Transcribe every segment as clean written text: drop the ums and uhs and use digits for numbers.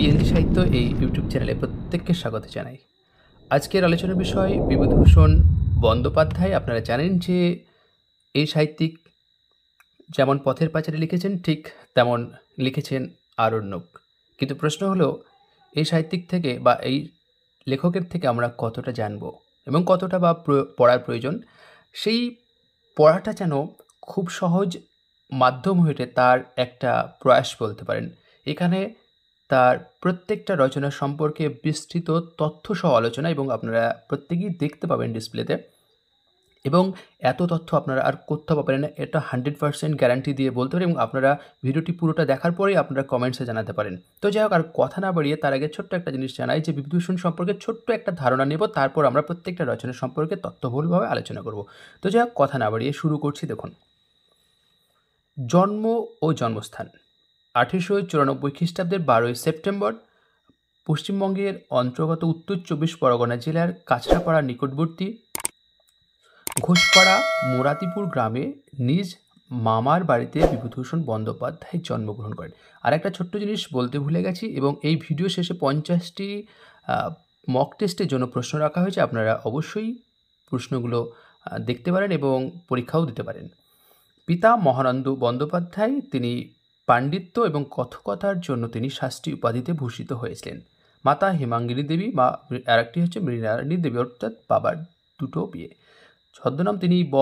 টিএলজি সাহিত্য এই ইউটিউব চ্যানেলে প্রত্যেককে স্বাগত জানাই। আজকের আলোচনার বিষয় বিভূতিভূষণ বন্দ্যোপাধ্যায়। আপনারা জানেন যে এই সাহিত্যিক যেমন পথের পাঁচালী লিখেছেন ঠিক তেমন লিখেছেন আরণ্যক। কিন্তু প্রশ্ন হলো এই সাহিত্যিক থেকে বা এই লেখকের থেকে আমরা কতটা জানব এবং কতটা বা পড়ার প্রয়োজন। সেই পড়াটা যেন খুব সহজ মাধ্যম হয়ে ওঠে তার একটা প্রয়াস বলতে পারেন। এখানে তার প্রত্যেকটা রচনা সম্পর্কে বিস্তৃত তথ্যসহ আলোচনা এবং আপনারা প্রত্যেকেই দেখতে পাবেন ডিসপ্লেতে, এবং এত তথ্য আপনারা আর কোথাও পাবেন না, এটা 100% গ্যারান্টি দিয়ে বলতে পারি। এবং আপনারা ভিডিওটি পুরোটা দেখার পরেই আপনারা কমেন্টসে জানাতে পারেন। তো যাই হোক, আর কথা না বাড়িয়ে তার আগে ছোট্ট একটা জিনিস জানাই যে বিভূতিভূষণ সম্পর্কে ছোট্ট একটা ধারণা নেব, তারপর আমরা প্রত্যেকটা রচনা সম্পর্কে তথ্যবহুলভাবে আলোচনা করব। তো যাই হোক, কথা না বাড়িয়ে শুরু করছি। দেখুন, জন্ম ও জন্মস্থান 1894 খ্রিস্টাব্দের 12ই সেপ্টেম্বর পশ্চিমবঙ্গের অন্তর্গত উত্তর 24 পরগনা জেলার কাছড়াপাড়ার নিকটবর্তী ঘোষপাড়া মোরাতিপুর গ্রামে নিজ মামার বাড়িতে বিভূতিভূষণ বন্দ্যোপাধ্যায় জন্মগ্রহণ করেন। আর একটা ছোট্ট জিনিস বলতে ভুলে গেছি, এবং এই ভিডিও শেষে 50টি মক টেস্টের জন্য প্রশ্ন রাখা হয়েছে। আপনারা অবশ্যই প্রশ্নগুলো দেখতে পারেন এবং পরীক্ষাও দিতে পারেন। পিতা মহানন্দ বন্দ্যোপাধ্যায়, তিনি পাণ্ডিত্য এবং কথকতার জন্য তিনি শাস্ত্রী উপাধিতে ভূষিত হয়েছিলেন। মাতা হেমাঙ্গিনী দেবী, আর একটি হচ্ছে মৃণালিনী দেবী, অর্থাৎ বাবার দুটো বিয়ে। ছদ্মনাম তিনি ব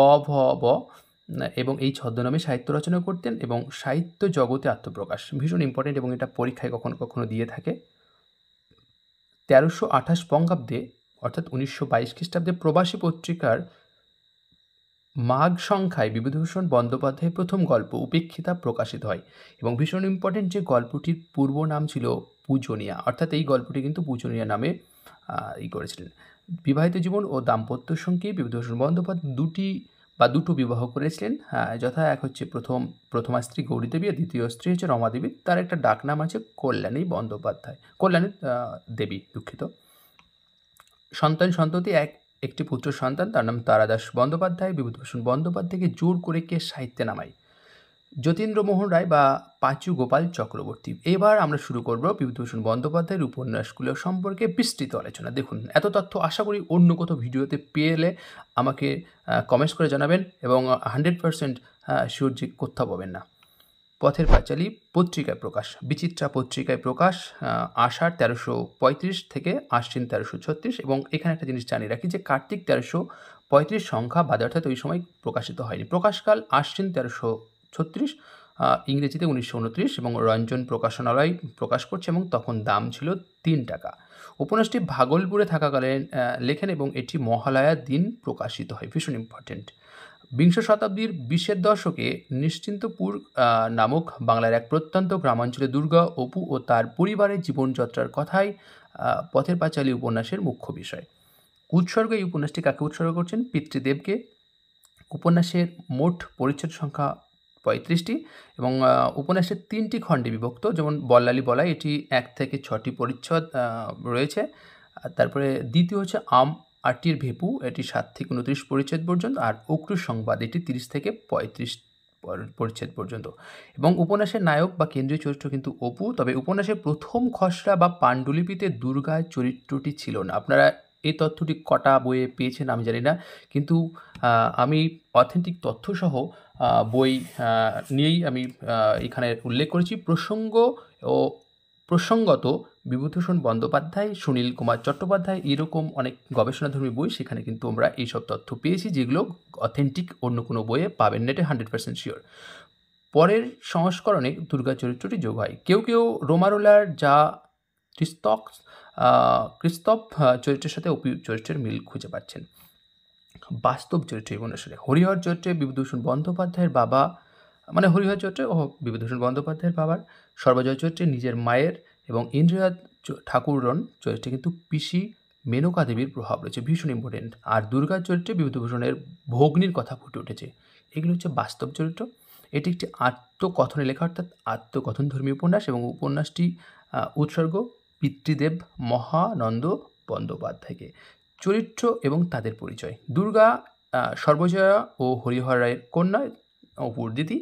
এবং এই ছদ্মনামে সাহিত্য রচনা করতেন এবং সাহিত্য জগতে আত্মপ্রকাশ ভীষণ ইম্পর্টেন্ট, এবং এটা পরীক্ষায় কখনো কখনো দিয়ে থাকে। 1328 বঙ্গাব্দে অর্থাৎ 1922 খ্রিস্টাব্দে প্রবাসী পত্রিকার মাঘ সংখ্যায় বিভূতিভূষণ বন্দ্যোপাধ্যায়ের প্রথম গল্প উপেক্ষিতা প্রকাশিত হয়, এবং ভীষণ ইম্পর্টেন্ট যে গল্পটির পূর্ব নাম ছিল পূজনীয়া, অর্থাৎ এই গল্পটি কিন্তু পূজনীয়া নামে করেছিলেন। বিবাহিত জীবন ও দাম্পত্য সঙ্গে বিভূতিভূষণ বন্দ্যোপাধ্যায় দুটো বিবাহ করেছিলেন, যথা এক হচ্ছে প্রথমা স্ত্রী গৌরী দেবী, আর দ্বিতীয় স্ত্রী হচ্ছে রমা দেবী। তার একটা ডাকনাম আছে কল্যাণী দেবী, দুঃখিত। সন্ততি একটি পুত্র সন্তান, তার নাম তারাদাস বন্দ্যোপাধ্যায়। বিভূতিভূষণ বন্দ্যোপাধ্যায়কে জোর করে কে সাহিত্যে নামায়? যতীন্দ্রমোহন রায় বা পাঁচু গোপাল চক্রবর্তী। এবার আমরা শুরু করব বিভূতিভূষণ বন্দ্যোপাধ্যায়ের উপন্যাসগুলো সম্পর্কে বিস্তৃত আলোচনা। দেখুন, এত তথ্য আশা করি অন্য কোথাও ভিডিওতে পেলে আমাকে কমেন্টস করে জানাবেন, এবং 100% শিওর যে কোথাও পাবেন না। পথের পাঁচালী পত্রিকায় প্রকাশ, বিচিত্রা পত্রিকায় প্রকাশ, আষাঢ় 1335 থেকে আশ্বিন 1336। এবং এখানে একটা জিনিস জানিয়ে রাখি যে কার্তিক 1335 সংখ্যা বাদে, অর্থাৎ ওই সময় প্রকাশিত হয়নি। প্রকাশকাল আশ্বিন 1336, ইংরেজিতে 1929, এবং রঞ্জন প্রকাশনালয় প্রকাশ করছে, এবং তখন দাম ছিল 3 টাকা। উপন্যাসটি ভাগলপুরে থাকাকালীন লেখেন, এবং এটি মহালয়ার দিন প্রকাশিত হয়, ভীষণ ইম্পর্টেন্ট। বিংশ শতাব্দীর 20-এর দশকে নিশ্চিন্তপুর নামক বাংলার এক প্রত্যন্ত গ্রামাঞ্চলে দুর্গা, অপু ও তার পরিবারের জীবনযাত্রার কথাই পথের পাঁচালী উপন্যাসের মুখ্য বিষয়। উৎসর্গ, এই উপন্যাসটি কাকে উৎসর্গ করছেন? পিতৃদেবকে। উপন্যাসের মোট পরিচ্ছেদ সংখ্যা 35টি, এবং উপন্যাসের 3টি খণ্ডে বিভক্ত, যেমন বল্লালী বলাই, এটি 1 থেকে 6টি পরিচ্ছদ রয়েছে। তারপরে দ্বিতীয় হচ্ছে আটির ভেপু, এটি 7 থেকে 29 পরিচ্ছেদ পর্যন্ত, আর অক্রুর সংবাদ, এটি 30 থেকে 35 পরিচ্ছেদ পর্যন্ত। এবং উপন্যাসের নায়ক বা কেন্দ্রীয় চরিত্র কিন্তু অপু, তবে উপন্যাসের প্রথম খসড়া বা পাণ্ডুলিপিতে দুর্গার চরিত্রটি ছিল না। আপনারা এই তথ্যটি কটা বইয়ে পেয়েছেন আমি জানি না, কিন্তু আমি অথেন্টিক তথ্যসহ বই নিয়েই আমি এখানে উল্লেখ করেছি। প্রসঙ্গত বিভূতিভূষণ বন্দ্যোপাধ্যায়, সুনীল কুমার চট্টোপাধ্যায়, এরকম অনেক গবেষণাধর্মী বই, সেখানে কিন্তু আমরা এইসব তথ্য পেয়েছি যেগুলো অথেন্টিক অন্য কোনো বইয়ে পাবেন না, এটা 100% শিওর। পরের সংস্করণে দুর্গা চরিত্রটি যোগ হয়। কেউ কেউ রোমারোলার যা ক্রিস্তফ চরিত্রের সাথে অপু চরিত্রের মিল খুঁজে পাচ্ছেন। বাস্তব চরিত্র অনুসারে হরিহর চরিত্রে বিভূতিভূষণ বন্দ্যোপাধ্যায়ের বাবা, মানে হরিহর চরিত্রে বিভূতিভূষণ বন্দ্যোপাধ্যায়ের বাবার, সর্বজয় চরিত্রে নিজের মায়ের, এবং ইন্দ্রিয়া ঠাকুরন চরিত্রে কিন্তু পিসি মেনকা দেবীর প্রভাব রয়েছে, ভীষণ ইম্পর্টেন্ট। আর দুর্গার চরিত্রে বিভূতিভূষণের ভগ্নির কথা ফুটে উঠেছে। এগুলো হচ্ছে বাস্তব চরিত্র। এটি একটি আত্মকথনে লেখা, অর্থাৎ আত্মকথনধর্মী উপন্যাস, এবং উপন্যাসটি উৎসর্গ পিতৃদেব মহানন্দ বন্দ্যোপাধ্যায়কে। চরিত্র এবং তাদের পরিচয়। দুর্গা সর্বজয়া ও হরিহর রায়ের কন্যা, অপুর দিদি।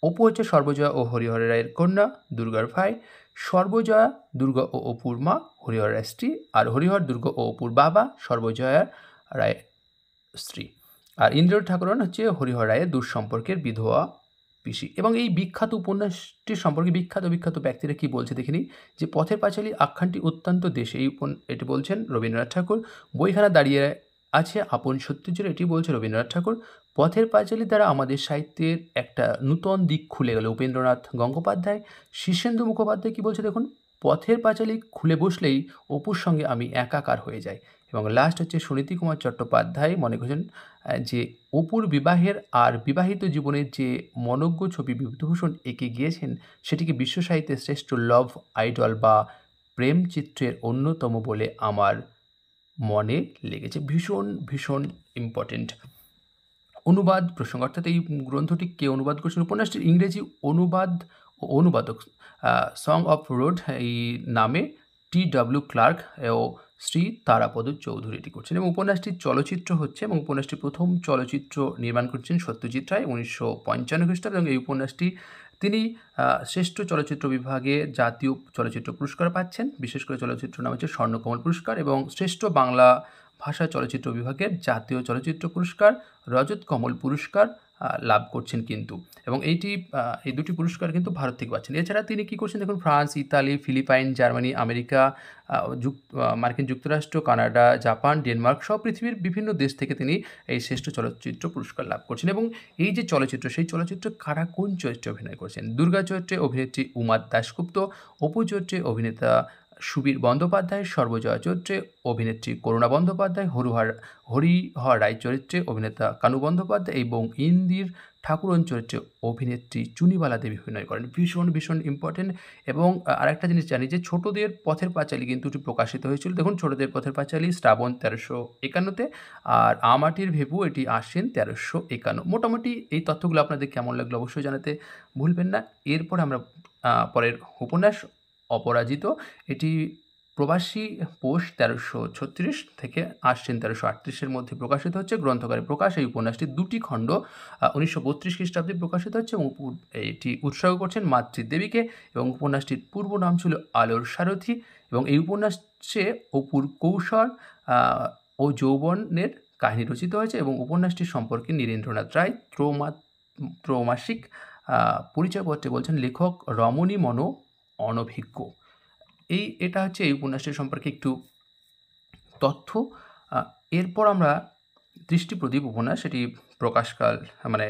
অপু হচ্ছে সর্বজয়া ও হরিহর রায়ের কন্যা, দুর্গার ভাই। সর্বজয়া দুর্গা ও অপুর মা, হরিহর রায়ের স্ত্রী। আর হরিহর দুর্গা ও অপুর বাবা, সর্বজয়া রায়ের স্ত্রী। আর ইন্দ্র ঠাকুরন হচ্ছে হরিহর রায়ের দূর সম্পর্কের বিধবা পিসি। এবং এই বিখ্যাত উপন্যাসটির সম্পর্কে বিখ্যাত ব্যক্তিরা কি বলছে দেখে নিই। যে পথের পাঁচালী আখ্যানটি অত্যন্ত দেশে, এটি বলছেন রবীন্দ্রনাথ ঠাকুর। বইখানা দাঁড়িয়ে আছে আপন সত্যি জুড়ে, এটি বলছে রবীন্দ্রনাথ ঠাকুর। পথের পাঁচালী দ্বারা আমাদের সাহিত্যের একটা নূতন দিক খুলে গেল, উপেন্দ্রনাথ গঙ্গোপাধ্যায়। শীর্ষেন্দু মুখোপাধ্যায় কি বলছে দেখুন, পথের পাঁচালী খুলে বসলেই অপুর সঙ্গে আমি একাকার হয়ে যাই। এবং লাস্ট হচ্ছে সুনীতি কুমার চট্টোপাধ্যায় মনে করছেন যে অপুর বিবাহের আর বিবাহিত জীবনের যে মনজ্ঞ ছবি বিভূতিভূষণ এঁকে গিয়েছেন, সেটিকে বিশ্ব সাহিত্যের শ্রেষ্ঠ লাভ আইডল বা প্রেম চিত্রের অন্যতম বলে আমার মনে লেগেছে। ভীষণ ইম্পর্টেন্ট অনুবাদ প্রসঙ্গ, অর্থাৎ এই গ্রন্থটি কে অনুবাদ করছেন? উপন্যাসটির ইংরেজি অনুবাদ ও অনুবাদক সং অফ রোড এই নামে T.W. ক্লার্ক ও শ্রী তারাপদ চৌধুরী এটি করছেন। এবং উপন্যাসটির চলচ্চিত্র হচ্ছে, এবং উপন্যাসটির প্রথম চলচ্চিত্র নির্মাণ করছেন সত্যজিৎ রায় 1955 খ্রিস্টাব্দে। এবং এই উপন্যাসটি তিনি শ্রেষ্ঠ চলচ্চিত্র বিভাগে জাতীয় চলচ্চিত্র পুরস্কার পাচ্ছেন। বিশেষ করে চলচ্চিত্র নাম হচ্ছে স্বর্ণকমল পুরস্কার, এবং শ্রেষ্ঠ বাংলা ভাষা চলচ্চিত্র বিভাগের জাতীয় চলচ্চিত্র পুরস্কার রজত কমল পুরস্কার লাভ করছেন কিন্তু। এবং এই দুটি পুরস্কার কিন্তু ভারত থেকে পাচ্ছেন। এছাড়া তিনি কী করছেন দেখুন, France, Italy, Philippines, Germany, America, মার্কিন যুক্তরাষ্ট্র, কানাডা, জাপান, ডেনমার্ক সব পৃথিবীর বিভিন্ন দেশ থেকে তিনি এই শ্রেষ্ঠ চলচ্চিত্র পুরস্কার লাভ করছেন। এবং এই যে চলচ্চিত্র, সেই চলচ্চিত্রে কারা কোন চরিত্রে অভিনয় করছেন? দুর্গা চরিত্রে অভিনেত্রী উমা দাশগুপ্ত, অপু চরিত্রে অভিনেতা সুবীর বন্দ্যোপাধ্যায়, সর্বজয়া চরিত্রে অভিনেত্রী করুণা বন্দ্যোপাধ্যায়, হরিহর রায় চরিত্রে অভিনেতা কানু বন্দ্যোপাধ্যায়, এবং ইন্দির ঠাকুরন চরিত্রে অভিনেত্রী চুনিবালা দেবী অভিনয় করেন। ভীষণ ইম্পর্টেন্ট। এবং আরেকটা জিনিস জানি যে ছোটদের পথের পাঁচালী কিন্তু এটি প্রকাশিত হয়েছিল। দেখুন, ছোটদের পথের পাঁচালী শ্রাবণ 1351-তে, আর আমাটির ভেপু এটি আশ্বিন 1351। মোটামুটি এই তথ্যগুলো আপনাদের কেমন লাগলো অবশ্যই জানাতে ভুলবেন না। এরপর আমরা পরের উপন্যাস অপরাজিত, এটি প্রবাসী পৌষ 1336 থেকে আশ্বিন 1338-এর মধ্যে প্রকাশিত হচ্ছে। গ্রন্থকারের প্রকাশ। এই উপন্যাসটি দুটি খণ্ড 1932 খ্রিস্টাব্দে প্রকাশিত হচ্ছে, এবং এটি উৎসর্গ করছেন মাতৃদেবীকে। এবং উপন্যাসটির পূর্ব নাম ছিল আলোর সারথি। এবং এই উপন্যাসে অপুর কৌশল ও যৌবনের কাহিনী রচিত হয়েছে। এবং উপন্যাসটি সম্পর্কে নীরেন্দ্রনাথ রায় ত্রৈমাসিক পরিচয়পত্রে বলছেন লেখক রমণী মনো অনভিজ্ঞ। এটা হচ্ছে এই উপন্যাসটির সম্পর্কে একটু তথ্য। এরপর আমরা দৃষ্টিপ্রদীপ উপন্যাস, এটি প্রকাশকাল মানে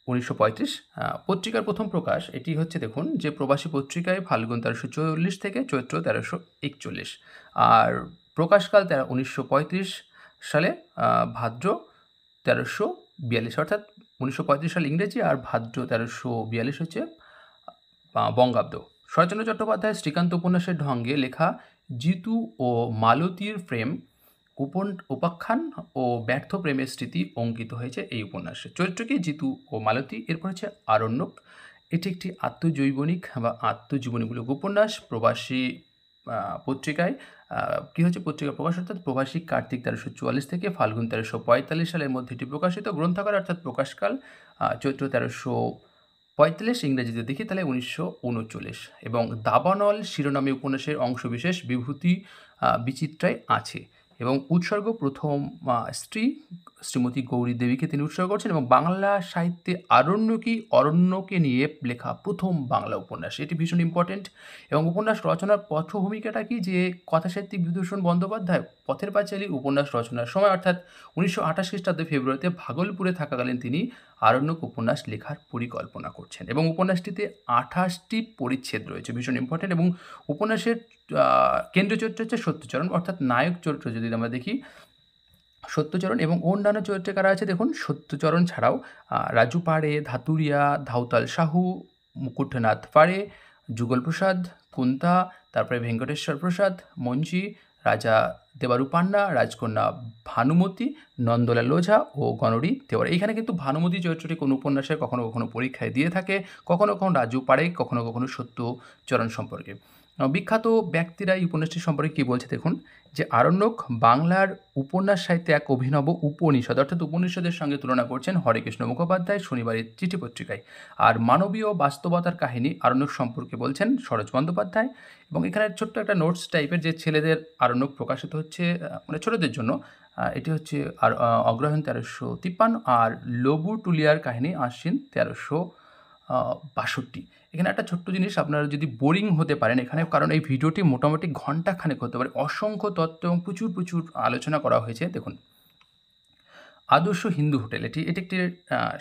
1935। পত্রিকার প্রথম প্রকাশ এটি হচ্ছে দেখুন, যে প্রবাসী পত্রিকায় ফাল্গুন 1340 থেকে চৈত্র 1341। আর প্রকাশকাল 1935 সালে ভাদ্র 1342, অর্থাৎ 1935 সাল ইংরেজি আর ভাদ্র 1342 হচ্ছে বঙ্গাব্দ। শরৎচন্দ্র চট্টোপাধ্যায় শ্রীকান্ত উপন্যাসের ঢঙ্গে লেখা জিতু ও মালতীর প্রেম উপাখ্যান ও ব্যর্থ প্রেমের স্মৃতি অঙ্কিত হয়েছে এই উপন্যাসে। চরিত্র কি? জিতু ও মালতী। এরপর হচ্ছে আরণ্যক, এটি একটি আত্মজৈবনিক বা আত্মজীবনীমূলক উপন্যাস। প্রবাসী পত্রিকায় কী হচ্ছে পত্রিকা প্রকাশ, অর্থাৎ প্রবাসী কার্তিক 1344 থেকে ফাল্গুন 1345 সালের মধ্যে এটি প্রকাশিত। গ্রন্থাগার অর্থাৎ প্রকাশকাল চৈত্র 1345, ইংরেজিতে দেখি তাহলে 1939। এবং দাবানল শিরোনামে উপন্যাসের অংশবিশেষ বিভূতি বিচিত্রায় আছে। এবং উৎসর্গ প্রথম স্ত্রী শ্রীমতী গৌরী দেবীকে তিনি উৎসর্গ করছেন। এবং বাংলা সাহিত্যে অরণ্যকে নিয়ে লেখা প্রথম বাংলা উপন্যাস, এটি ভীষণ ইম্পর্টেন্ট। এবং উপন্যাস রচনার পটভূমিকাটা কি, যে কথাসাহিত্যিক বিভূতিভূষণ বন্দ্যোপাধ্যায় পথের পাঁচালী উপন্যাস রচনার সময় অর্থাৎ 1928 খ্রিস্টাব্দে ফেব্রুয়ারিতে ভাগলপুরে থাকাকালীন তিনি আরণ্যক উপন্যাস লেখার পরিকল্পনা করছেন। এবং উপন্যাসটিতে 28টি পরিচ্ছেদ রয়েছে, ভীষণ ইম্পর্টেন্ট। এবং উপন্যাসের কেন্দ্রীয় চরিত্র হচ্ছে সত্যচরণ, অর্থাৎ নায়ক চরিত্র যদি আমরা দেখি সত্যচরণ। এবং অন্যান্য চরিত্রে কারা আছে দেখুন, সত্যচরণ ছাড়াও রাজু পাড়ে, ধাতুরিয়া, ধাউতাল সাহু, মুকুটনাথ পাড়ে, যুগল প্রসাদ, কুন্তা, তারপরে ভেঙ্কটেশ্বর প্রসাদ, মঞ্জি, রাজা দেবারু পান্না, রাজকন্যা ভানুমতি, নন্দলাল লোঝা ও গণরী দেওয়ার। এইখানে কিন্তু ভানুমতি চরিত্রটি কোনো উপন্যাসে কখনো কখনো পরীক্ষায় দিয়ে থাকে, কখনো কখনো রাজু পাড়ে, কখনো কখনো সত্যচরণ সম্পর্কে। বিখ্যাত ব্যক্তিরা এই উপন্যাসটি সম্পর্কে কী বলছে দেখুন, যে আরণ্যক বাংলার উপন্যাস সাহিত্যে এক অভিনব উপনিষদ, অর্থাৎ উপনিষদের সঙ্গে তুলনা করছেন হরেকৃষ্ণ মুখোপাধ্যায় শনিবারের চিঠি পত্রিকায়। আর মানবীয় বাস্তবতার কাহিনী আরণ্যক সম্পর্কে বলছেন সরোজ বন্দ্যোপাধ্যায়। এবং এখানে ছোট্ট একটা নোটস টাইপের, যে ছেলেদের আরণ্যক প্রকাশিত হচ্ছে মানে ছোটদের জন্য, এটি হচ্ছে আর অগ্রহায়ণ 1353, আর লবু টুলিয়ার কাহিনী আশ্বিন 1362। এখানে একটা ছোট্ট জিনিস, আপনারা যদি বোরিং হতে পারেন এখানে, কারণ এই ভিডিওটি মোটামুটি ঘন্টাখানেক হতে পারে, অসংখ্য তত্ত্ব এবং প্রচুর প্রচুর আলোচনা করা হয়েছে। দেখুন, আদর্শ হিন্দু হোটেল, এটি একটি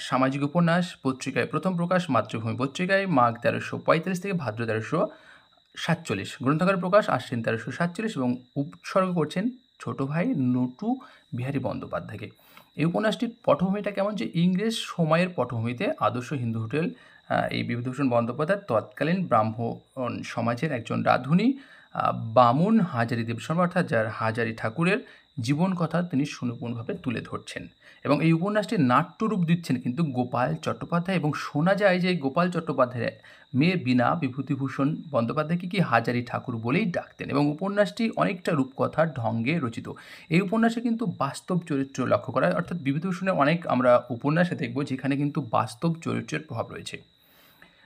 সামাজিক উপন্যাস, পত্রিকায় প্রথম প্রকাশ মাতৃভূমি পত্রিকায় মাঘ 1345 থেকে ভাদ্র 1347, গ্রন্থাগার প্রকাশ আশ্বিন 1347, এবং উৎসর্গ করছেন ছোট ভাই নটু বিহারী বন্দ্যোপাধ্যায়কে। এই উপন্যাসটির পটভূমিটা কেমন, যে ইংরেজ সময়ের পটভূমিতে আদর্শ হিন্দু হোটেল এই বিভূতিভূষণ বন্দ্যোপাধ্যায় তৎকালীন ব্রাহ্মণ সমাজের একজন রাঁধুনি বামুন হাজারী দেবশর্মা, অর্থাৎ যার হাজারী ঠাকুরের জীবন কথা তিনি সুনিপুণভাবে তুলে ধরছেন। এবং এই উপন্যাসটির নাট্যরূপ দিচ্ছেন কিন্তু গোপাল চট্টোপাধ্যায়, এবং শোনা যায় যে গোপাল চট্টোপাধ্যায়ের মেয়ে বীণা বিভূতিভূষণ বন্দ্যোপাধ্যায়কে কি হাজারী ঠাকুর বলেই ডাকতেন। এবং উপন্যাসটি অনেকটা রূপকথার ঢঙ্গে রচিত। এই উপন্যাসে কিন্তু বাস্তব চরিত্র লক্ষ্য করা হয়, অর্থাৎ বিভূতিভূষণের অনেক আমরা উপন্যাসে দেখব যেখানে কিন্তু বাস্তব চরিত্রের প্রভাব রয়েছে।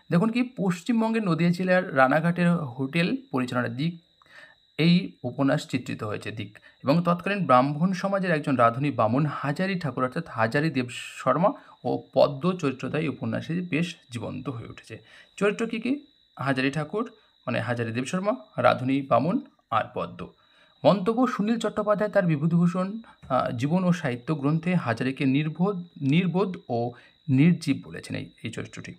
দেখুন কি, পশ্চিমবঙ্গের নদীয়া জেলার রানাঘাটের হোটেল পরিচালনার দিক এই উপন্যাস চিত্রিত হয়েছে দিক, এবং তৎকালীন ব্রাহ্মণ সমাজের একজন রাঁধুনি বামুন হাজারী ঠাকুর, অর্থাৎ হাজারী দেব শর্মা ও পদ্ম চরিত্রদ্বয় উপন্যাসে বেশ জীবন্ত হয়ে উঠেছে। চরিত্র কী কী? হাজারী ঠাকুর মানে হাজারী দেব শর্মা, রাঁধুনি বামুন আর পদ্ম। মন্তব্য, সুনীল চট্টোপাধ্যায় তার বিভূতিভূষণ জীবন ও সাহিত্য গ্রন্থে হাজারীকে নির্বোধ ও নির্জীব বলেছেন এই চরিত্রটি।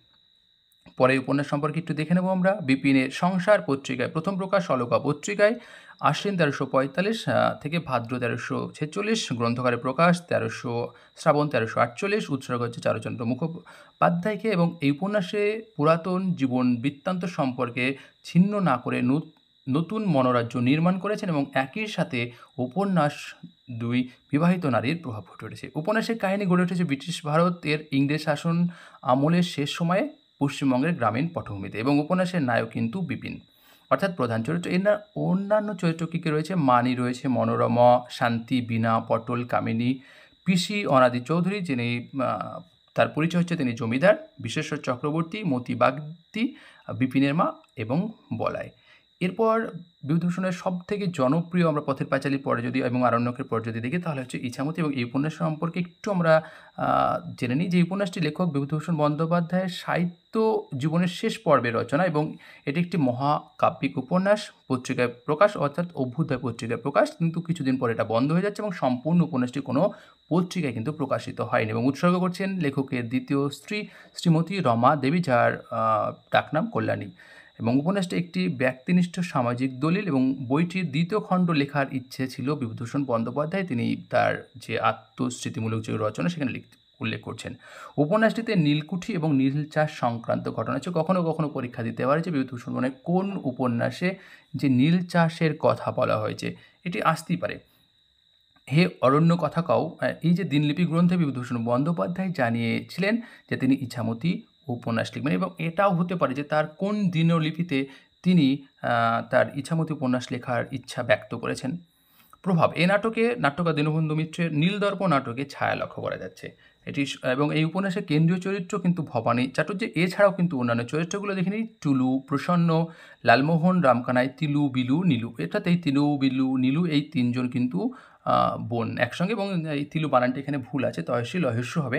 পরে উপন্যাস সম্পর্কে একটু দেখে নেব আমরা। বিপিনের সংসার পত্রিকায় প্রথম প্রকাশ, অলকা পত্রিকায় আশ্বিন 1345 থেকে ভাদ্র 1346, গ্রন্থকারে প্রকাশ শ্রাবণ 1348, উৎসর্গ হচ্ছে চারুচন্দ্র মুখোপাধ্যায়কে। এবং এই উপন্যাসে পুরাতন জীবন বৃত্তান্ত সম্পর্কে ছিন্ন না করে নতুন মনোরাজ্য নির্মাণ করেছেন, এবং একই সাথে উপন্যাস দুই বিবাহিত নারীর প্রভাব ফুটে উঠেছে। উপন্যাসের কাহিনী গড়ে উঠেছে ব্রিটিশ ভারতের ইংরেজ শাসন আমলের শেষ সময়ে পশ্চিমবঙ্গের গ্রামীণ পটভূমিতে, এবং উপন্যাসের নায়ক কিন্তু বিপিন, অর্থাৎ প্রধান চরিত্র। এর অন্যান্য চরিত্র কী কী রয়েছে? মানি রয়েছে, মনোরমা, শান্তি, বীণা, পটল, কামিনী, পিসি অনাদি চৌধুরী, যিনি তার পরিচয় হচ্ছে তিনি জমিদার, বিশেশ্বর চক্রবর্তী, মতি বাগদি, বিপিনের মা, এবং বলাই। এরপর বিভূতিভূষণের সব থেকে জনপ্রিয় আমরা পথের পাঁচালী পরে যদি এবং আরণ্যকের পর যদি দেখি, তাহলে হচ্ছে ইছামতি। এবং এই উপন্যাস সম্পর্কে একটু আমরা জেনে নিই যে উপন্যাসটি লেখক বিভূতিভূষণ বন্দ্যোপাধ্যায়ের সাহিত্য জীবনের শেষ পর্বের রচনা, এবং এটি একটি মহাকাব্যিক উপন্যাস, পত্রিকায় প্রকাশ অর্থাৎ অভ্যুদয় পত্রিকায় প্রকাশ, কিন্তু কিছুদিন পরে এটা বন্ধ হয়ে যাচ্ছে, এবং সম্পূর্ণ উপন্যাসটি কোনো পত্রিকায় কিন্তু প্রকাশিত হয়নি। এবং উৎসর্গ করছেন লেখকের দ্বিতীয় স্ত্রী শ্রীমতী রমা দেবী, যার ডাকনাম কল্যাণী। এবং উপন্যাসটি একটি ব্যক্তিনিষ্ঠ সামাজিক দলিল, এবং বইটির দ্বিতীয় খণ্ড লেখার ইচ্ছে ছিল বিভূতিভূষণ বন্দ্যোপাধ্যায়, তিনি তার যে আত্মস্মৃতিমূলক যে রচনা সেখানে উল্লেখ করছেন। উপন্যাসটিতে নীলকুঠি এবং নীল চাষ সংক্রান্ত ঘটনা আছে। কখনো কখনো পরীক্ষা দিতে পারে যে বিভূতিভূষণ মানে কোন উপন্যাসে যে নীল চাষের কথা বলা হয়েছে, এটি আসতেই পারে। হে অরণ্য কথা কও, এই যে দিনলিপি গ্রন্থে বিভূতিভূষণ বন্দ্যোপাধ্যায় জানিয়েছিলেন যে তিনি ইছামতি উপন্যাস লিখবেন, এবং এটাও হতে পারে যে তার কোন দিনলিপিতে তিনি তার ইছামতি উপন্যাস লেখার ইচ্ছা ব্যক্ত করেছেন। প্রভাব, এই নাটকে নাট্যকার দীনবন্ধু মিত্রের নীলদর্প নাটকে ছায়া লক্ষ্য করা যাচ্ছে এটি। এবং এই উপন্যাসের কেন্দ্রীয় চরিত্র কিন্তু ভবানী চাটুর্যে, এছাড়াও কিন্তু অন্যান্য চরিত্রগুলো দেখে নিই। টুলু, প্রসন্ন, লালমোহন, রামকানাই, তিলু, বিলু, নীলু, অর্থাৎ এই তিলু, বিলু, নীলু এই তিনজন কিন্তু বোন একসঙ্গে, এবং এই তিলু বানানটি এখানে ভুল আছে, তহসিল অহস্য হবে,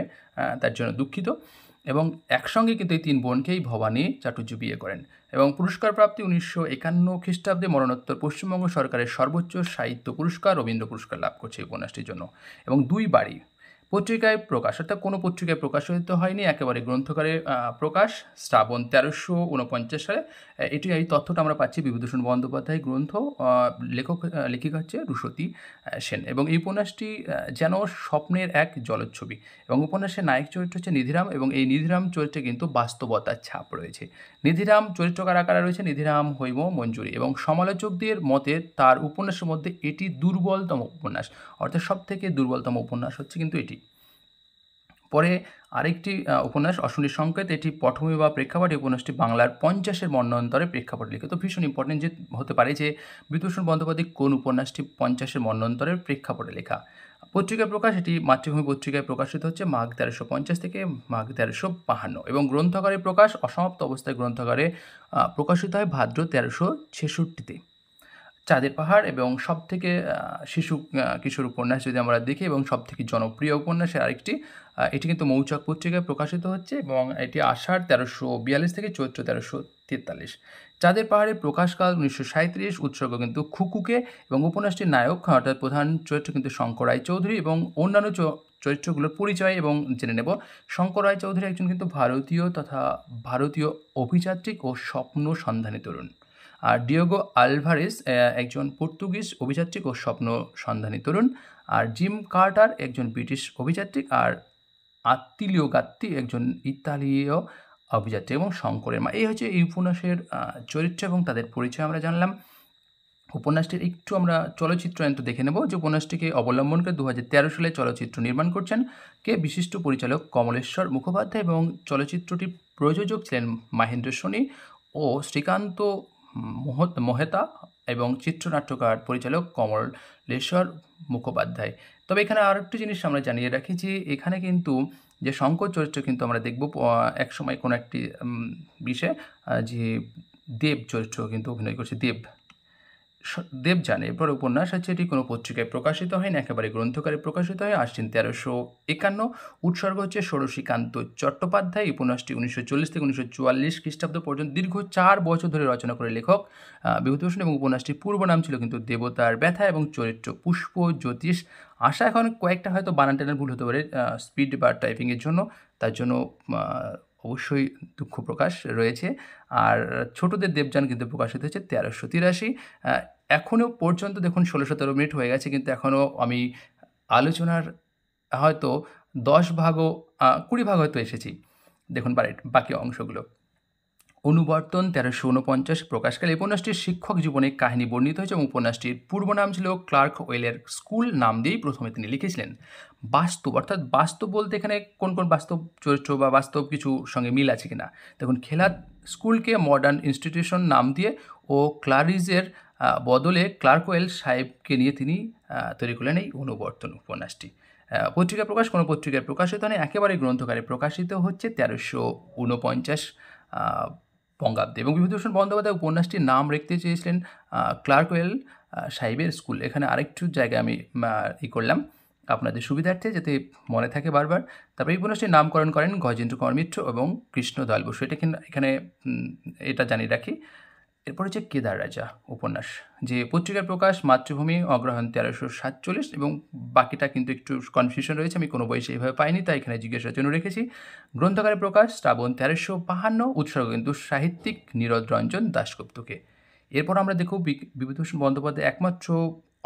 তার জন্য দুঃখিত। এবং একসঙ্গে কিন্তু এই তিন বোনকেই ভবানী চাটুর্য বিয়ে করেন। এবং পুরস্কার প্রাপ্তি 1951 খ্রিস্টাব্দে মরণোত্তর পশ্চিমবঙ্গ সরকারের সর্বোচ্চ সাহিত্য পুরস্কার রবীন্দ্র পুরস্কার লাভ করছে এই উপন্যাসটির জন্য। এবং দুই বাড়ি পত্রিকায় প্রকাশ, অর্থাৎ কোনো পত্রিকায় প্রকাশিত হয়নি, একেবারে গ্রন্থকারে প্রকাশ শ্রাবণ 1349 সালে। এটি এই তথ্যটা আমরা পাচ্ছি বিভূতিভূষণ বন্দ্যোপাধ্যায় গ্রন্থ, লেখিকা হচ্ছে রুশতী সেন। এবং এই উপন্যাসটি যেন স্বপ্নের এক জলচ্ছবি, এবং উপন্যাসের নায়ক চরিত্র হচ্ছে নিধিরাম, এবং এই নিধিরাম চরিত্রে কিন্তু বাস্তবতার ছাপ রয়েছে। নিধিরাম চরিত্র কারা রয়েছে? নিধিরাম, হৈম, মঞ্জুরি। এবং সমালোচকদের মতে তার উপন্যাসের মধ্যে এটি দুর্বলতম উপন্যাস, অর্থাৎ সব থেকে দুর্বলতম উপন্যাস হচ্ছে কিন্তু এটি। পরে আরেকটি উপন্যাস অশনির সংকেত, এটি পটভূমি বা প্রেক্ষাপট। এই উপন্যাসটি বাংলার 50-এর মন্বন্তরে প্রেক্ষাপটে লিখিত। ভীষণ ইম্পর্টেন্ট যে হতে পারে যে বিভূতিভূষণ বন্দ্যোপাধ্যায় কোন উপন্যাসটি 50-এর মন্বন্তরের প্রেক্ষাপটে লেখা। পত্রিকায় প্রকাশ, এটি মাতৃভূমি পত্রিকায় প্রকাশিত হচ্ছে মাঘ 1350 থেকে মাঘ 1352, এবং গ্রন্থাগারে প্রকাশ অসমাপ্ত অবস্থায় গ্রন্থাগারে প্রকাশিত হয় ভাদ্র 1366-তে। চাঁদের পাহাড় এবং সবথেকে শিশু কিশোর উপন্যাস যদি আমরা দেখি এবং সবথেকে জনপ্রিয় উপন্যাসের আরেকটি, এটি কিন্তু মৌচাক পত্রিকায় প্রকাশিত হচ্ছে এবং এটি আষাঢ় 1342 থেকে চৈত্র 1343। চাঁদের পাহাড়ের প্রকাশকাল 1937, উৎসর্গ কিন্তু খুকুকে, এবং উপন্যাসটির নায়ক অর্থাৎ প্রধান চরিত্র কিন্তু শঙ্কর রায়চৌধুরী, এবং অন্যান্য চরিত্রগুলোর পরিচয় এবং জেনে নেব। শঙ্কর রায়চৌধুরী একজন কিন্তু ভারতীয় অভিযাত্রিক ও স্বপ্ন সন্ধানী তরুণ, আর ডিয়েগো আলভারেজ একজন পর্তুগিজ অভিযাত্রিক ও স্বপ্ন সন্ধানী তরুণ, আর জিম কার্টার একজন ব্রিটিশ অভিযাত্রিক, আর আত্তিলিও গাত্তি একজন ইতালীয় অভিযাত্রী, এবং শঙ্করের মা। এই হচ্ছে এই উপন্যাসের চরিত্র এবং তাদের পরিচয় আমরা জানলাম। উপন্যাসটির একটু আমরা চলচ্চিত্রায়ন দেখে নেব, যে উপন্যাসটিকে অবলম্বন করে 2013 সালে চলচ্চিত্র নির্মাণ করছেন কে বিশিষ্ট পরিচালক কমলেশ্বর মুখোপাধ্যায়, এবং চলচ্চিত্রটির প্রযোজক ছিলেন মহেন্দ্র সোনি ও শ্রীকান্ত মহেতা, এবং চিত্রনাট্যকার পরিচালক কমলেশ্বর মুখোপাধ্যায়। তবে এখানে আরেকটি জিনিস আমরা জানিয়ে রাখি যে এখানে কিন্তু যে শঙ্কর চরিত্র কিন্তু আমরা দেখব এক সময় কোনো একটি বিষয়ে, যে দেব চরিত্র কিন্তু অভিনয় করছে দেবযানী। এরপর উপন্যাস আছে, এটি কোনো পত্রিকায় প্রকাশিত হয়নি, একেবারে গ্রন্থকারে প্রকাশিত হয় আশ্বিন 1351। উৎসর্গ হচ্ছে ষোড়শীকান্ত চট্টোপাধ্যায়। উপন্যাসটি 1940 থেকে 1944 খ্রিস্টাব্দ পর্যন্ত দীর্ঘ 4 বছর ধরে রচনা করে লেখক বিভূতিভূষণ, এবং উপন্যাসটির পূর্ব নাম ছিল কিন্তু দেবতার ব্যথা, এবং চরিত্র পুষ্প, জ্যোতিষ, আশা। এখন কয়েকটা হয়তো বানান টানার ভুল হতে পারে স্পিড বা টাইপিংয়ের জন্য, তার জন্য অবশ্যই দুঃখ প্রকাশ রয়েছে। আর ছোটদের দেবযান কিন্তু প্রকাশিত হচ্ছে 1383। এখনও পর্যন্ত দেখুন 16-17 মিনিট হয়ে গেছে, কিন্তু এখনও আমি আলোচনার হয়তো 10 ভাগও 20 ভাগ হয়তো এসেছি। দেখুন বাকি অংশগুলো। অনুবর্তন 1349 প্রকাশকালে উপন্যাসটির শিক্ষক জীবনের কাহিনী বর্ণিত হয়েছে, এবং উপন্যাসটির পূর্ব নাম ছিল ক্লার্ক ওয়েলের স্কুল নাম দিয়েই প্রথমে তিনি লিখেছিলেন। বাস্তব, অর্থাৎ বাস্তব বলতে এখানে কোন কোন বাস্তব চরিত্র বা বাস্তব কিছু সঙ্গে মিল আছে কিনা দেখুন। খেলার স্কুলকে মডার্ন ইনস্টিটিউশন নাম দিয়ে ও ক্লারিজের বদলে ক্লার্ক ওয়েল সাহেবকে নিয়ে তিনি তৈরি করলেন এই অনুবর্তন উপন্যাসটি। পত্রিকা প্রকাশ, কোনো পত্রিকায় প্রকাশিত নেই, একেবারে গ্রন্থকারে প্রকাশিত হচ্ছে 1349 বঙ্গাব্দে। এবং বিভূতিভূষণ বন্দ্যোপাধ্যায় উপন্যাসটির নাম রাখতে চেয়েছিলেন ক্লার্ক ওয়েল সাহেবের স্কুল। এখানে আরেকটু জায়গায় আমি করলাম আপনাদের সুবিধার্থে যাতে মনে থাকে বারবার। তারপরে এই উপন্যাসটির নামকরণ করেন গজেন্দ্র কুমার মিত্র এবং কৃষ্ণদয়াল বসু, এটা এখানে এটা জানিয়ে রাখি। এরপর হচ্ছে কেদার রাজা উপন্যাস, যে পত্রিকার প্রকাশ মাতৃভূমি, অগ্রহায়ণ 1347, এবং বাকিটা কিন্তু একটু কনফিউশন রয়েছে, আমি কোনো বই সেইভাবে পাইনি, তাই এখানে জিজ্ঞাসার জন্য রেখেছি। গ্রন্থাগারে প্রকাশ শ্রাবণ 1352, উৎসর্গ কিন্তু সাহিত্যিক নীরদ রঞ্জন দাশগুপ্তকে। এরপর আমরা দেখব বিভূতিভূষণ বন্দ্যোপাধ্যায় একমাত্র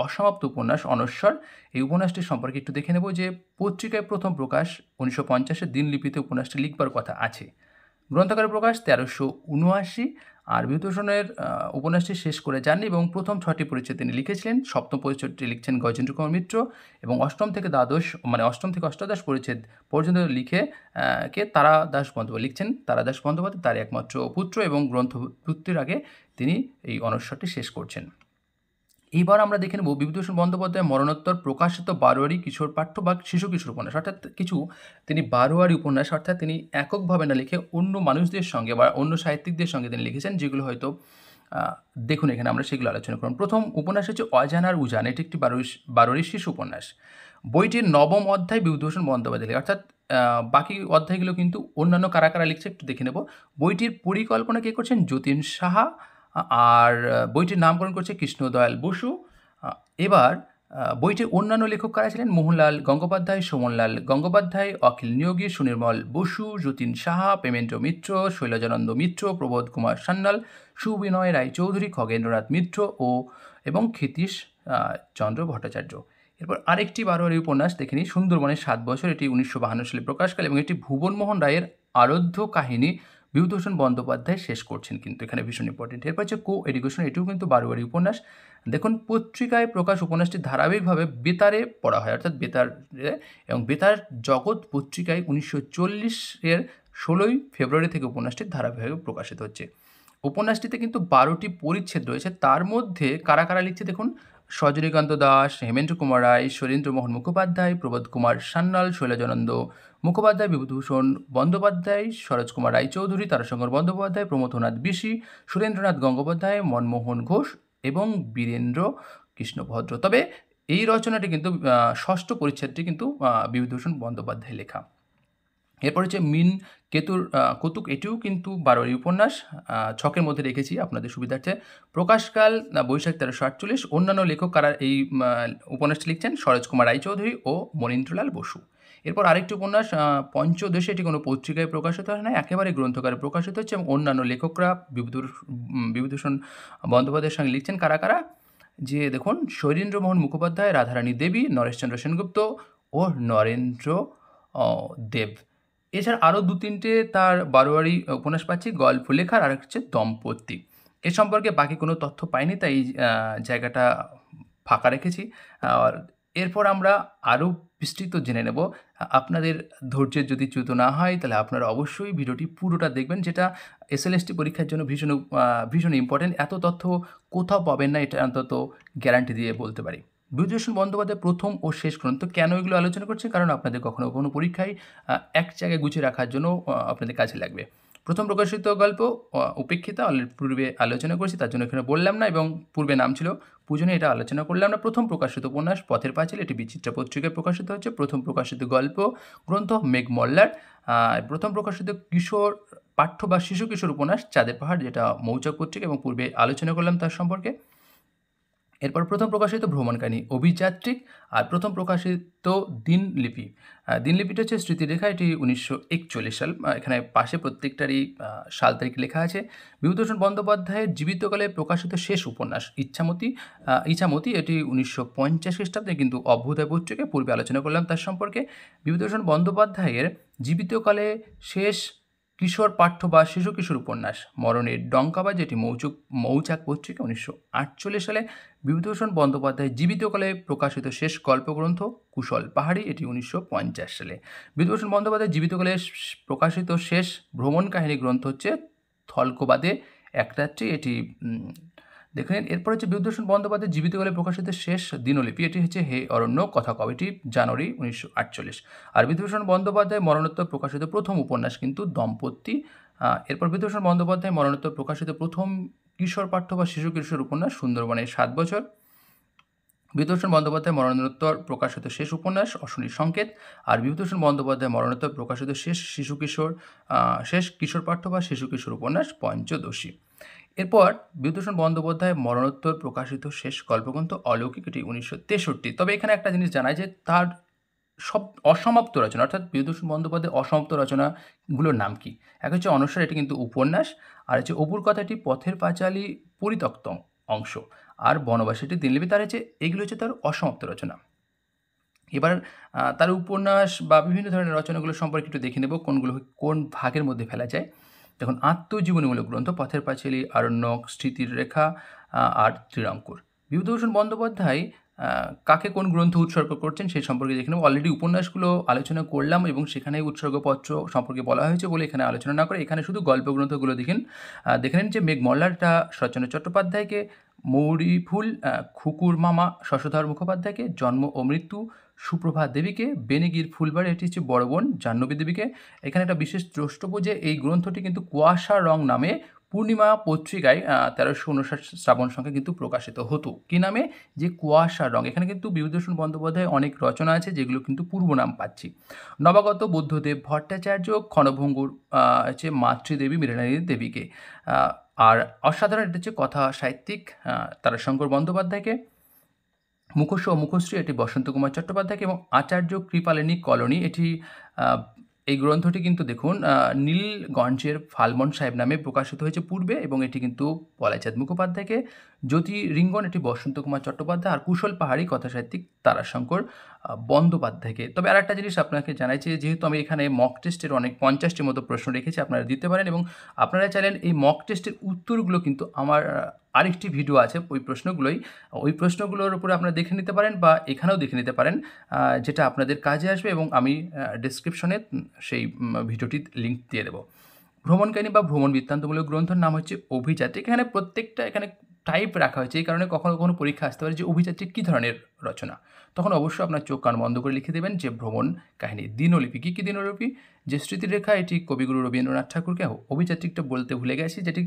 অসমাপ্ত উপন্যাস অনশ্বর। এই উপন্যাসটি সম্পর্কে একটু দেখে নেব, যে পত্রিকায় প্রথম প্রকাশ 1950-এর দিনলিপিতে উপন্যাসটি লিখবার কথা আছে। গ্রন্থাগারে প্রকাশ 1379, আর বিভূতিভূষণের উপন্যাসটি শেষ করে যাননি, এবং প্রথম 6টি পরিচ্ছেদ তিনি লিখেছিলেন। সপ্তম পরিচ্ছেদটি লিখছেন গজেন্দ্র কুমার মিত্র, এবং অষ্টম থেকে অষ্টাদশ পরিচ্ছেদ পর্যন্ত লিখে তারাদাস বন্দ্যোপাধ্যায় লিখছেন। তারাদাস বন্দ্যোপাধ্যায় তার একমাত্র পুত্র, এবং গ্রন্থপূর্তির আগে তিনি এই অনশ্বরটি শেষ করছেন। এইবার আমরা দেখে নেব বিভূতিভূষণ বন্দ্যোপাধ্যায় মরণোত্তর প্রকাশিত বারোয়ারি কিশোর পাঠ্য বা শিশু কিশোর উপন্যাস, অর্থাৎ কিছু তিনি বারোয়ারি উপন্যাস, অর্থাৎ তিনি এককভাবে না লিখে অন্য মানুষদের সঙ্গে বা অন্য সাহিত্যিকদের সঙ্গে তিনি লিখেছেন, যেগুলো হয়তো দেখুন এখানে আমরা সেগুলো আলোচনা করব। প্রথম উপন্যাস হচ্ছে অজানার উজান, এটি একটি বারোয়ারি শিশু উপন্যাস। বইটির 9ম অধ্যায় বিভূতিভূষণ বন্দ্যোপাধ্যায় লেখা, অর্থাৎ বাকি অধ্যায়গুলো কিন্তু অন্যান্য কারা কারা লিখছে একটু দেখে নেব। বইটির পরিকল্পনা কে করছেন? যতীন সাহা, আর বইটির নামকরণ করছে কৃষ্ণদয়াল বসু। এবার বইটির অন্যান্য লেখক কারা ছিলেন? মোহনলাল গঙ্গোপাধ্যায়, সোমনলাল গঙ্গোপাধ্যায়, অখিল নিয়োগী, সুনির্মল বসু, যতীন সাহা, প্রেমেন্দ্র মিত্র, শৈলজানন্দ মিত্র, প্রবোধ কুমার সান্যাল, সুবিনয় রায়চৌধুরী, খগেন্দ্রনাথ মিত্র এবং ক্ষিতীশ চন্দ্র ভট্টাচার্য। এরপর আরেকটি বারোয়ারি উপন্যাস দেখে নিই, সুন্দরবনের 7 বছর, এটি 1952 সালে প্রকাশকাল, এবং এটি ভুবনমোহন রায়ের আরাধ্য কাহিনী বিভূতিভূষণ বন্দ্যোপাধ্যায় শেষ করছেন, কিন্তু এখানে ভীষণ ইম্পর্টেন্ট। এরপর হচ্ছে কো এডুকেশন, এটিও কিন্তু বারোয়ারি উপন্যাস। দেখুন, পত্রিকায় প্রকাশ উপন্যাসটি ধারাবাহিকভাবে বেতারে পড়া হয়, অর্থাৎ বেতারে, এবং বেতার জগৎ পত্রিকায় 1940-এর 16ই ফেব্রুয়ারি থেকে উপন্যাসটি ধারাবাহিকভাবে প্রকাশিত হচ্ছে। উপন্যাসটিতে কিন্তু 12টি পরিচ্ছেদ রয়েছে। তার মধ্যে কারা কারা লিখছে দেখুন: সজনীকান্ত দাস, হেমেন্দ্র কুমার রায়, শরীন্দ্রমোহন মুখোপাধ্যায়, প্রবোধ কুমার সান্যাল, শৈলজানন্দ মুখোপাধ্যায়, বিভূতিভূষণ বন্দ্যোপাধ্যায়, সরোজ কুমার রায়চৌধুরী, তারাশঙ্কর বন্দ্যোপাধ্যায়, প্রমথনাথ বিশি, সুরেন্দ্রনাথ গঙ্গোপাধ্যায়, মনমোহন ঘোষ এবং বীরেন্দ্র কৃষ্ণ ভদ্র। তবে এই রচনাটি কিন্তু ষষ্ঠ পরিচ্ছেদটি কিন্তু বিভূতিভূষণ বন্দ্যোপাধ্যায় লেখা। এরপর হচ্ছে মিন কেতুর কৌতুক, এটিও কিন্তু বারোয়ারি উপন্যাস। ছকের মধ্যে রেখেছি আপনাদের সুবিধার্থে। প্রকাশকাল বৈশাখ 1348। অন্যান্য লেখক কারা এই উপন্যাসটি লিখছেন: সরোজ কুমার রায়চৌধুরী ও মনীন্দ্রলাল বসু। এরপর আরেকটি উপন্যাস পঞ্চদশী, এটি কোনো পত্রিকায় প্রকাশিত হয় না, একেবারে গ্রন্থকারে প্রকাশিত হচ্ছে, এবং অন্যান্য লেখকরা বিভূতিভূষণ বন্দ্যোপাধ্যায়ের সঙ্গে লিখছেন কারা কারা, যে দেখুন: শৈলেন্দ্রমোহন মুখোপাধ্যায়, রাধারানী দেবী, নরেশচন্দ্র সেনগুপ্ত ও নরেন্দ্র দেব। এছাড়া আরও 2-3টে তার বারোয়ারি উপন্যাস পাচ্ছি, গল্প লেখার, আর হচ্ছে দম্পতি। এ সম্পর্কে বাকি কোনো তথ্য পাইনি, তাই এই জায়গাটা ফাঁকা রেখেছি। আর এরপর আমরা আরও বিস্তৃত জেনে নেব। আপনাদের ধৈর্যের যদি চ্যুত না হয়, তাহলে আপনারা অবশ্যই ভিডিওটি পুরোটা দেখবেন, যেটা এসএলএসটি পরীক্ষার জন্য ভীষণ ইম্পর্টেন্ট। এত তথ্য কোথাও পাবেন না, এটা অন্তত গ্যারান্টি দিয়ে বলতে পারি। বিভূতিভূষণ বন্দ্যোপাধ্যায়ের প্রথম ও শেষ গ্রন্থ। কেন এগুলো আলোচনা করছি? কারণ আপনাদের কখনো কখনো পরীক্ষায় এক জায়গায় গুছিয়ে রাখার জন্য আপনাদের কাজে লাগবে। প্রথম প্রকাশিত গল্প উপেক্ষিতা, পূর্বে আলোচনা করেছি, তার জন্য এখানে বললাম না, এবং পূর্বে নাম ছিল পূজনে, এটা আলোচনা করলাম না। প্রথম প্রকাশিত উপন্যাস পথের পাঁচিল, এটি বিচিত্রা পত্রিকায় প্রকাশিত হচ্ছে। প্রথম প্রকাশিত গল্প গ্রন্থ মেঘ মল্লার। প্রথম প্রকাশিত কিশোর পাঠ্য বা শিশু কিশোর উপন্যাস চাঁদের পাহাড়, যেটা মৌচাক পত্রিকা, এবং পূর্বে আলোচনা করলাম তার সম্পর্কে। এরপর প্রথম প্রকাশিত ভ্রমণ কাহিনী অভিযাত্রিক, আর প্রথম প্রকাশিত দিনলিপি। দিনলিপিটা হচ্ছে স্মৃতিরেখা, এটি 1941 সাল। এখানে পাশে প্রত্যেকটারই সাল তারিখ লেখা আছে। বিভূতিভূষণ বন্দ্যোপাধ্যায়ের জীবিতকালে প্রকাশিত শেষ উপন্যাস ইছামতি, এটি 1950 খ্রিস্টাব্দে, কিন্তু অভ্যুদয় পত্রিকায়, পূর্বে আলোচনা করলাম তার সম্পর্কে। বিভূতিভূষণ বন্দ্যোপাধ্যায়ের জীবিতকালে শেষ কিশোর পাঠ্য বা শিশু কিশোর উপন্যাস মরণের ডঙ্কাবাজ, এটি মৌচাক পত্রিকা 1948 সালে। বিভূতিভূষণ বন্দ্যোপাধ্যায়ের জীবিতকালে প্রকাশিত শেষ গল্পগ্রন্থ কুশল পাহাড়ি, এটি 1950 সালে। বিভূতিভূষণ বন্দ্যোপাধ্যায়ের জীবিতকালে প্রকাশিত শেষ ভ্রমণ কাহিনী গ্রন্থ হচ্ছে থলকোবাদে এক রাত্রি, এটি দেখে নিন। এরপর হচ্ছে বিভূতিভূষণ বন্দ্যোপাধ্যায়ের জীবিতকালে প্রকাশিত শেষ দিনলিপি, এটি হচ্ছে হে অরণ্য কথা কব, এটি জানুয়ারি 1948। আর বিভূতিভূষণ বন্দ্যোপাধ্যায় মরণোত্তর প্রকাশিত প্রথম উপন্যাস কিন্তু দম্পতি। এরপর বিভূতিভূষণ বন্দ্যোপাধ্যায় মরণোত্তর প্রকাশিত প্রথম কিশোর পাঠ্য বা শিশু কিশোর উপন্যাস সুন্দরবনের 7 বছর। বিভূতিভূষণ বন্দ্যোপাধ্যায় মরণোত্তর প্রকাশিত শেষ উপন্যাস অশনির সংকেত। আর বিভূতিভূষণ বন্দ্যোপাধ্যায় মরণোত্তর প্রকাশিত শেষ কিশোর পাঠ্য বা শিশু কিশোর উপন্যাস পঞ্চদশী। এরপর বিভূতিভূষণ বন্দ্যোপাধ্যায় মরণোত্তর প্রকাশিত শেষ গল্পগ্রন্থ অলৌকিক, এটি 1963। তবে এখানে একটা জিনিস জানায় যে তার সব অসমাপ্ত রচনা, অর্থাৎ বিভূতিভূষণ বন্দ্যোপাধ্যায়ের অসমাপ্ত রচনাগুলোর নাম কি? এক হচ্ছে অনস্বর, এটি কিন্তু উপন্যাস। আর হচ্ছে অপুর কথাটি পথের পাঁচালী পরিত্যক্ত অংশ। আর বনবাসীটি দিনলিপি, তার হচ্ছে এগুলো হচ্ছে তার অসমাপ্ত রচনা। এবার তার উপন্যাস বা বিভিন্ন ধরনের রচনাগুলো সম্পর্কে একটু দেখে নেব, কোনগুলো কোন ভাগের মধ্যে ফেলা যায়। দেখুন, আত্মজীবনীমূলক গ্রন্থ পথের পাঁচালী, আরণ্যক, স্মৃতির রেখা আর ত্রিরঙ্কুর। বিভূতিভূষণ বন্দ্যোপাধ্যায় কাকে কোন গ্রন্থ উৎসর্গ করছেন সেই সম্পর্কে দেখে নেব। অলরেডি উপন্যাসগুলো আলোচনা করলাম, এবং সেখানে উৎসর্গপত্র সম্পর্কে বলা হয়েছে বলে এখানে আলোচনা না করে এখানে শুধু গল্পগ্রন্থগুলো দেখে নিন যে মেঘ মল্লারটা শরৎচন্দ্র চট্টোপাধ্যায়কে, মৌরি ফুল খুকুর মামা শশধর মুখোপাধ্যায়কে, জন্ম ও মৃত্যু সুপ্রভা দেবীকে, বেনিগির ফুলবাড়ি, এটি হচ্ছে বড় বোন জাহ্নবী দেবীকে। এখানে একটা বিশেষ দ্রষ্টব্য যে এই গ্রন্থটি কিন্তু কুয়াশা রং নামে পূর্ণিমা পত্রিকায় 1359 শ্রাবণ সংখ্যা কিন্তু প্রকাশিত হতো। কী নামে? যে কুয়াশার রং। এখানে কিন্তু বিভূতিভূষণ বন্দ্যোপাধ্যায় অনেক রচনা আছে যেগুলো কিন্তু পূর্ব নাম পাচ্ছি। নবাগত বুদ্ধদেব ভট্টাচার্য ক্ষণভঙ্গুর হচ্ছে মাতৃদেবী মৃণালী দেবীকে। আর অসাধারণ, এটা হচ্ছে কথা সাহিত্যিক তারাশঙ্কর বন্দ্যোপাধ্যায়কে। মুখশ্রী ও মুখশ্রী, এটি বসন্ত কুমার চট্টোপাধ্যায়কে। এবং আচার্য কৃপালিনী কলোনি, এটি এই গ্রন্থটি কিন্তু দেখুন নীলগঞ্জের ফালমন সাহেব নামে প্রকাশিত হয়েছে পূর্বে, এবং এটি কিন্তু পলাইচাঁদ মুখোপাধ্যায়কে, জ্যোতি রিঙ্গন এটি বসন্ত কুমার চট্টোপাধ্যায়, আর কুশল পাহাড়ি কথাসাহিত্যিক তারাশঙ্কর বন্দ্যোপাধ্যায়কে। তবে আরেকটা জিনিস আপনাকে জানাই যে যেহেতু আমি এখানে মক টেস্টের অনেক 50টির মতো প্রশ্ন রেখেছি, আপনারা দিতে পারেন, এবং আপনারা চাইলেন এই মক টেস্টের উত্তরগুলো কিন্তু আমার আরেকটি ভিডিও আছে ওই প্রশ্নগুলোর উপরে আপনারা দেখে নিতে পারেন, বা এখানেও দেখে নিতে পারেন, যেটা আপনাদের কাজে আসবে, এবং আমি ডেসক্রিপশনে সেই ভিডিওটির লিঙ্ক দিয়ে দেবো। ভ্রমণকাহিনী বা ভ্রমণ বৃত্তান্তমূলক গ্রন্থের নাম হচ্ছে অভিযাত্রী। এখানে প্রত্যেকটা টাইপ রাখা হয়েছে, এই কারণে কখনো কখনো পরীক্ষা আসতে পারে যে অভিযাত্রী কী ধরনের রচনা। তখন অবশ্যই আপনার চোখ কান বন্ধ করে লিখে দেবেন যে ভ্রমণ কাহিনী। দিনলিপি, কী কী দিনলিপি? যে স্মৃতিরেখা, এটি কবিগুরু রবীন্দ্রনাথ ঠাকুরকে। অভিযাত্রীটা বলতে ভুলে গেছি, যেটি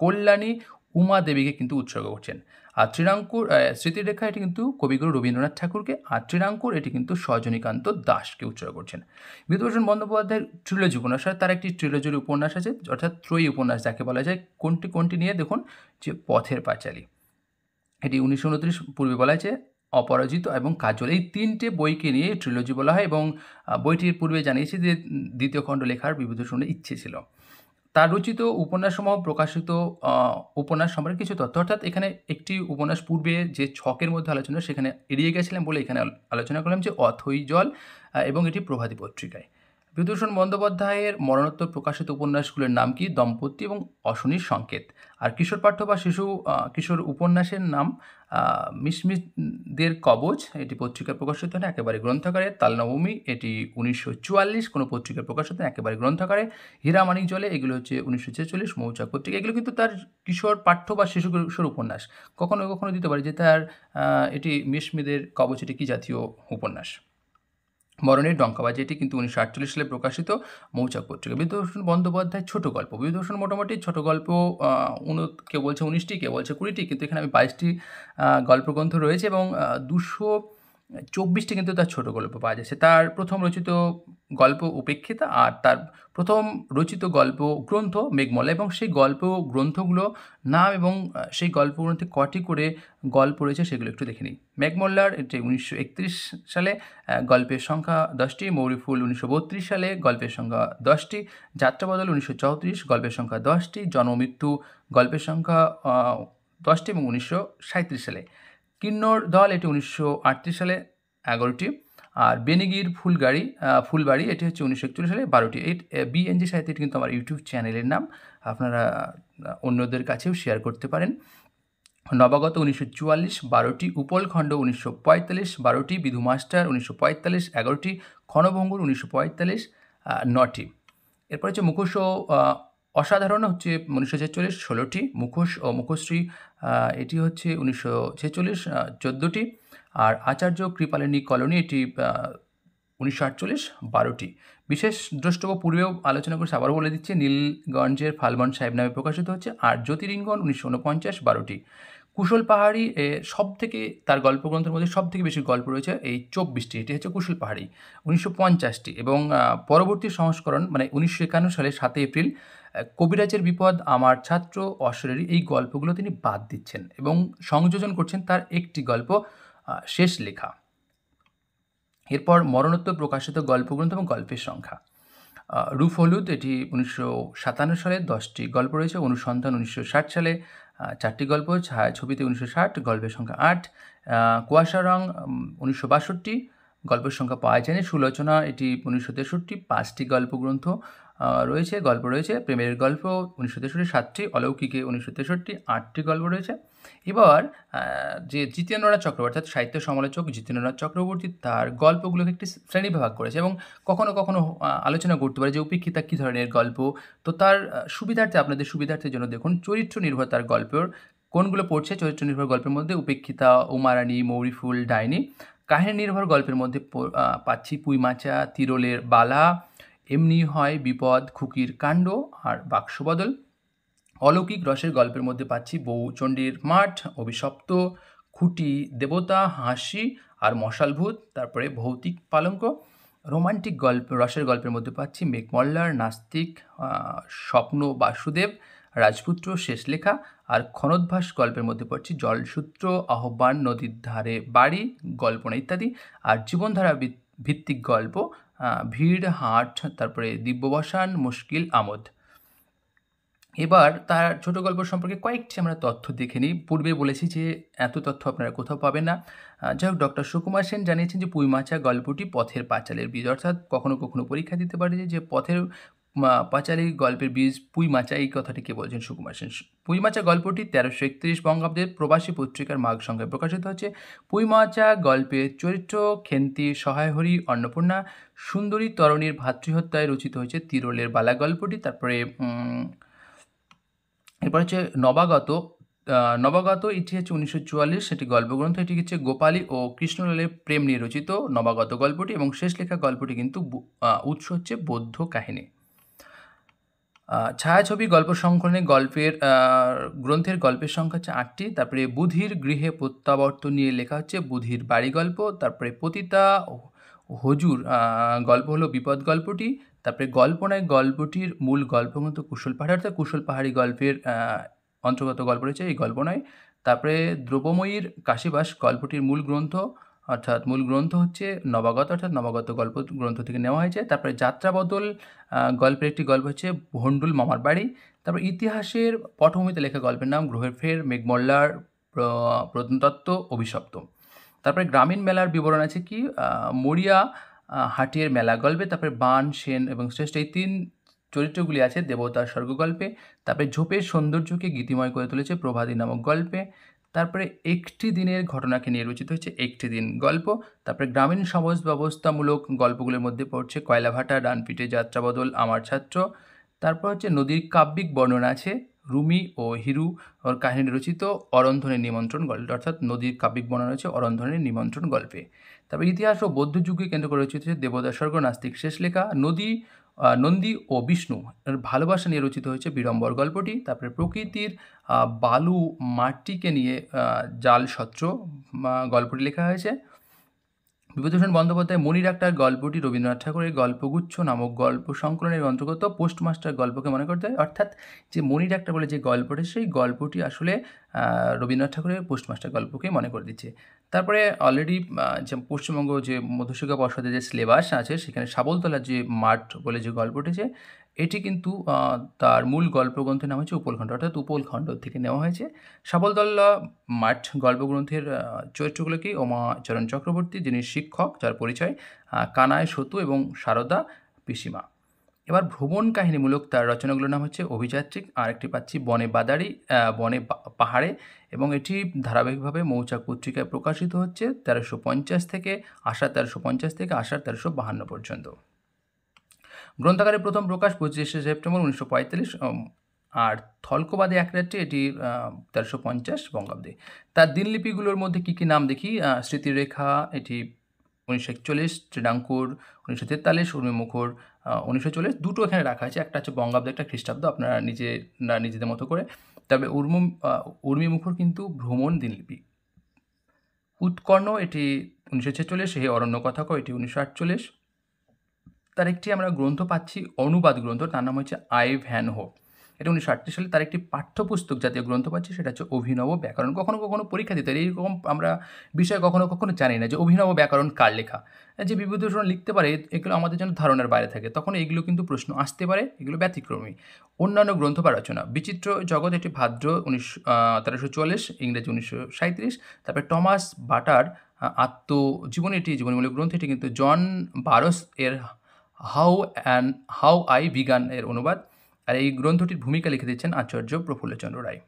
কল্যাণী উমা দেবীকে কিন্তু উৎসর্গ করছেন। আর ত্রিরাঙ্কুর স্মৃতিরেখা, এটি কিন্তু কবিগুরু রবীন্দ্রনাথ ঠাকুরকে, আর ত্রিরাঙ্কুর এটি কিন্তু সজনীকান্ত দাসকে উৎসর্গ করছেন। বিভূতিভূষণ বন্দ্যোপাধ্যায়ের ট্রিলজি উপন্যাস, তার একটি ট্রিলজির উপন্যাস আছে, অর্থাৎ ত্রয়ী উপন্যাস যাকে বলা যায়। কোনটি নিয়ে দেখুন, যে পথের পাঁচালী, এটি 1929 পূর্বে বলা হয়েছে। অপরাজিত এবং কাজল, এই 3টে বইকে নিয়ে ট্রিলজি বলা হয়, এবং বইটির পূর্বে জানিয়েছি যে দ্বিতীয় খণ্ড লেখার বিভূতিভূষণের ইচ্ছে ছিল। তার রচিত উপন্যাসসমূহ প্রকাশিত উপন্যাস সম্পর্কে কিছু তথ্য, অর্থাৎ এখানে একটি উপন্যাস পূর্বে যে ছকের মধ্যে আলোচনা, সেখানে এড়িয়ে গেছিলাম বলে এখানে আলোচনা করলাম, যে অথৈ জল, এবং এটি প্রভাতী পত্রিকায়। বিভূতিভূষণ বন্দ্যোপাধ্যায়ের মরণোত্তর প্রকাশিত উপন্যাসগুলোর নাম কি? দম্পতি এবং অশনির সংকেত। আর কিশোর পাঠ্য বা কিশোর উপন্যাসের নাম মিসমিসদের কবচ, এটি পত্রিকায় প্রকাশিত হয় একেবারে গ্রন্থাগারে। তালনবমী, এটি 1944 কোনো পত্রিকায় প্রকাশিত হয় একেবারে গ্রন্থাগারে। হীরামানিক জলে, এগুলো হচ্ছে 1946 মৌচাক পত্রিকা। এগুলো কিন্তু তার কিশোর পাঠ্য বা কিশোর উপন্যাস। কখনো কখনো দিতে পারে যে তার এটি মিসমিদের কবচ, এটি কি জাতীয় উপন্যাস। মরণের ডঙ্কাবাজি, এটি কিন্তু 1948 সালে প্রকাশিত মৌচাক পত্রিকা। বিভূতিভূষণ বন্দ্যোপাধ্যায় ছোট গল্প, বিভূতিভূষণ মোটামুটি ছোট গল্প কেউ বলছে 19টি, কেউ বলছে 20টি, কিন্তু এখানে আমি 22টি গল্পগ্রন্থ রয়েছে, এবং 224টি কিন্তু তার ছোট গল্প পাওয়া যাচ্ছে। তার প্রথম রচিত গল্প উপেক্ষিতা, আর তার প্রথম রচিত গল্প গ্রন্থ মেঘমালা, এবং সেই গল্প গ্রন্থগুলো নাম এবং সেই গল্প গ্রন্থে কটি করে গল্প রয়েছে সেগুলো একটু দেখে নিই। মেঘমল্লার, এটি 1931 সালে, গল্পের সংখ্যা 10টি। মৌরিফুল 1932 সালে, গল্পের সংখ্যা 10টি। যাত্রাবদল 1934, গল্পের সংখ্যা 10টি। জন্মমৃত্যু, গল্পের সংখ্যা 10টি, এবং 1937 সালে। কিন্নর দল, এটি 1938 সালে, 11টি। আর বেনিগির ফুলবাড়ি, এটি হচ্ছে 1941 সালে, 12টি। এই বিএনজি সাহিত্য, এটি কিন্তু আমার ইউটিউব চ্যানেলের নাম, আপনারা অন্যদের কাছেও শেয়ার করতে পারেন। নবাগত 1944, 12টি। উপলখণ্ড 1945, 12টি। বিধু মাস্টার 1945, 11টি। ক্ষণভঙ্গুর 1945, 9টি। এরপর হচ্ছে মুখোশ ও অসাধারণ, হচ্ছে 1946, 16টি। মুখোশ ও মুখশ্রী, এটি হচ্ছে 1946, 14টি। আর আচার্য কৃপালিনী কলোনি, এটি 1948, 12টি। বিশেষ দ্রষ্টব্য পূর্বেও আলোচনা করছে, আবার বলে দিচ্ছি, নীলগঞ্জের ফালমন সাহেব নামে প্রকাশিত হচ্ছে। আর জ্যোতিরিঙ্গন 1949, 12টি। কুশল পাহাড়ি সব থেকে, তার গল্পগ্রন্থের মধ্যে সব থেকে বেশি গল্প রয়েছে, এই 24টি। এটি হচ্ছে কুশল পাহাড়ি, 1950টি। এবং পরবর্তী সংস্করণ, মানে 1951 সালে 7 এপ্রিল, কবিরাজের বিপদ, আমার ছাত্র, অশরীরী, এই গল্পগুলো তিনি বাদ দিচ্ছেন এবং সংযোজন করছেন তার একটি গল্প, শেষ লেখা। এরপর মরণোত্তর প্রকাশিত গল্পগ্রন্থ এবং গল্পের সংখ্যা। রূপ হলুদ, এটি 1957 সালে, 10টি গল্প রয়েছে। অনুসন্ধান 1960 সালে, 4টি গল্প। ছায়াছবিতে 1960, গল্পের সংখ্যা 8। কুয়াশা রং 1962, গল্পের সংখ্যা পাওয়া যায়নি। সুলোচনা, এটি 1963, 5টি গল্পগ্রন্থ গল্প রয়েছে। প্রেমের গল্প 1963, 7টি। অলৌকিকে 1963, 8টি গল্প রয়েছে। এবার যে জিতেন্দ্রনাথ চক্রবর্তী, অর্থাৎ সাহিত্য সমালোচক জিতেন্দ্রনাথ চক্রবর্তী, তার গল্পগুলোকে একটি শ্রেণীবিভাগ করেছে, এবং কখনো কখনো আলোচনা করতে পারে যে উপেক্ষিতা কী ধরনের গল্প। তো তার সুবিধার্থে, আপনাদের সুবিধার্থের জন্য দেখুন, চরিত্র নির্ভর তার গল্পের কোনগুলো পড়ছে। চরিত্র নির্ভর গল্পের মধ্যে উপেক্ষিতা, উমারানী, মৌরিফুল, ডাইনি। কাহিনী নির্ভর গল্পের মধ্যে পাচ্ছি পুইমাচা, তিরোলের বালা, এমনি হয় বিপদ, খুকির কাণ্ড, আর বাক্সবদল। অলৌকিক রসের গল্পের মধ্যে পাচ্ছি বউচণ্ডীর মাঠ, অভিশপ্ত, খুঁটি দেবতা, হাসি আর মশালভূত, তারপরে ভৌতিক পালঙ্ক। রোমান্টিক রসের গল্পের মধ্যে পাচ্ছি মেঘমল্লার, নাস্তিক, স্বপ্ন বাসুদেব, রাজপুত্র, শেষ লেখা। আর ক্ষণোদ্ভাস গল্পের মধ্যে পাচ্ছি জলসূত্র, আহ্বান, নদীর ধারে বাড়ি, গল্পনা ইত্যাদি। আর জীবনধারা ভিত্তিক গল্প ভিড় হাট, তারপরে দিব্যবসান, মুশকিল আমোদ। এবার তার ছোট গল্প সম্পর্কে কয়েকটি আমরা তথ্য দেখে নিই। পূর্বে বলেছি যে এত তথ্য আপনারা কোথাও পাবেন না। যাই হোক, ডক্টর সুকুমার সেন জানিয়েছেন যে পুঁইমাচা গল্পটি পথের পাঁচালের বীজ, অর্থাৎ কখনো কখনো পরীক্ষা দিতে পারে যে পথের পাঁচালী গল্পের বীজ পুঁইমাচা, এই কথাটি কে বলছেন? সুকুমার সেন। পুঁইমাচা গল্পটি 1331 বঙ্গাব্দে প্রবাসী পত্রিকার মাঘ সংখ্যায় প্রকাশিত হচ্ছে। পুঁইমাচা গল্পের চরিত্র খেন্তি, সহায়হরি, অন্নপূর্ণা, সুন্দরী তরণীর ভাতৃহত্যায় রচিত হয়েছে তিরোলের বালা গল্পটি। তারপরে এরপর হচ্ছে নবাগত। নবাগত এটি হচ্ছে 1944, সেটি গল্পগ্রন্থ। এটি হচ্ছে গোপালী ও কৃষ্ণলালের প্রেম নিয়ে রচিত নবাগত গল্পটি, এবং শেষ লেখা গল্পটি কিন্তু উৎস হচ্ছে বৌদ্ধ কাহিনী। ছায়াছবি গল্প সংকলনে গ্রন্থের গল্পের সংখ্যা হচ্ছে 8টি। তারপরে বুধির গৃহে প্রত্যাবর্তন নিয়ে লেখা হচ্ছে বুধির বাড়ি গল্প। তারপরে পতিতা হজুর গল্প হলো বিপদ গল্পটি। তারপরে গল্পনায় গল্পটির মূল গল্পগ্রন্থ কুশল পাহাড়ি, অর্থাৎ কুশল পাহাড়ি গল্পের অন্তর্গত গল্প রয়েছে এই গল্পনায়। তারপরে দ্রব্যময়ীর কাশীবাস গল্পটির মূল গ্রন্থ, অর্থাৎ মূল গ্রন্থ হচ্ছে নবাগত, অর্থাৎ নবাগত গল্প গ্রন্থ থেকে নেওয়া হয়েছে। তারপরে যাত্রাবদল গল্পের একটি গল্প হচ্ছে ভণ্ডুল মামার বাড়ি। তারপর ইতিহাসের পটভূমিতে লেখা গল্পের নাম গ্রহের ফের, মেঘমল্লার প্রত্নতত্ত্ব, অভিশপ্ত। তারপরে গ্রামীণ মেলার বিবরণ আছে কি মরিয়া হাটির মেলা গল্পে। তারপরে বান, সেন এবং শ্রেষ্ঠ, এই 3 চরিত্রগুলি আছে দেবতার স্বর্গ গল্পে। তারপরে ঝোপের সৌন্দর্যকে গীতিময় করে তুলেছে প্রভাতী নামক গল্পে। তারপরে একটি দিনের ঘটনাকে নিয়ে রচিত হচ্ছে একটি দিন গল্প। তারপরে গ্রামীণ সমাজ ব্যবস্থামূলক গল্পগুলোর মধ্যে পড়ছে কয়লাভাটা, ডানপিটে, যাত্রাবদল, আমার ছাত্র। তারপর হচ্ছে নদীর কাব্যিক বর্ণনা আছে রুমি ও হিরু ওর কাহিনী রচিত অরন্ধনের নিমন্ত্রণ গল্প, অর্থাৎ নদীর কাব্যিক বর্ণনা রয়েছে অরন্ধনের নিমন্ত্রণ গল্পে। তারপর ইতিহাস ও বৌদ্ধ যুগকে কেন্দ্র করে রচিত হচ্ছে দেবদাস স্বর্গ, নাস্তিক শেষ লেখা। নন্দী ও বিষ্ণু এর ভালোবাসা নিয়ে রচিত হয়েছে বিড়ম্বর গল্পটি। তারপরে প্রকৃতির বালু মাটিকে নিয়ে জাল সত্র গল্পটি লেখা হয়েছে। বিভূতিভূষণ বন্দ্যোপাধ্যায় মণি ডাক্তার গল্পটি রবীন্দ্রনাথ ঠাকুরের গল্পগুচ্ছ নামক গল্প সংকলনের অন্তর্গত। পোস্টমাস্টার গল্পকে মনে করতে হয়, অর্থাৎ যে মণি ডাক্তার বলে যে গল্পটি, সেই গল্পটি আসলে রবীন্দ্রনাথ ঠাকুরের পোস্টমাস্টার গল্পকে মনে করে দিচ্ছে। তারপরে অলরেডি যে পশ্চিমবঙ্গ যে মধ্যশিক্ষা পর্ষদের যে সিলেবাস আছে সেখানে শাবলতলার যে মাঠ বলে যে গল্পটি আছে, এটি কিন্তু তার মূল গল্পগ্রন্থের নাম হচ্ছে উপলখণ্ড, অর্থাৎ উপলখণ্ড থেকে নেওয়া হয়েছে। শাবলতলা মাঠ গল্পগ্রন্থের চরিত্রগুলো কি উমাচরণ চক্রবর্তী, যিনি শিক্ষক, যার পরিচয় কানায় সতু এবং সারদা পিসিমা। এবার ভ্রমণ কাহিনীমূলক তার রচনাগুলোর নাম হচ্ছে অভিযাত্রিক। আরেকটি পাচ্ছি বনে বাদারি, বনে পাহাড়ে, এবং এটি ধারাবাহিকভাবে মৌচাক পত্রিকায় প্রকাশিত হচ্ছে 1350 থেকে আষাঢ় 1350 থেকে আষাঢ় 1352 পর্যন্ত। গ্রন্থাগারে প্রথম প্রকাশ 25শে সেপ্টেম্বর 1945, আর থলকবাদে এক রাত্রি, এটি 1350 বঙ্গাব্দে। তার দিনলিপিগুলোর মধ্যে কী কী নাম দেখি। স্মৃতিরেখা, এটি 1941, শ্রীরাঙ্কুর 1943, উর্মিমুখর 1940, দুটো এখানে রাখা আছে, একটা হচ্ছে বঙ্গাব্দ, একটা খ্রিস্টাব্দ, আপনারা নিজেদের মতো করে। তবে উর্মিমুখর কিন্তু ভ্রমণ দিনলিপি। উৎকর্ণ, এটি 1946, হে অরণ্য কথাকো, এটি 1948। তার একটি আমরা গ্রন্থ পাচ্ছি অনুবাদ গ্রন্থ, তার নাম হচ্ছে আইভ্যানহো, এটা 1938 সালে। তার একটি পাঠ্যপুস্তক জাতীয় গ্রন্থ পাচ্ছি, সেটা হচ্ছে অভিনব ব্যাকরণ। কখনো কখনো পরীক্ষা দিতে হয় এইরকম আমরা বিষয় কখনো কখনো জানি না যে অভিনব ব্যাকরণ কার লেখা। যে বিভূতিভূষণ লিখতে পারে, এগুলো আমাদের জন্য ধারণার বাইরে থাকে, তখন এগুলো কিন্তু প্রশ্ন আসতে পারে, এগুলো ব্যতিক্রমী। অন্যান্য গ্রন্থ বা রচনা, বিচিত্র জগৎ, এটি ভাদ্র 1344, ইংরেজি 1937। তারপরে টমাস বাটার আত্মজীবনী, এটি জীবনীমূলক গ্রন্থ, এটি কিন্তু জন বারস এর হাউ আই বিগান এর অনুবাদ, আর এই গ্রন্থটির ভূমিকা লিখে দিচ্ছেন আচার্য প্রফুল্লচন্দ্র রায়।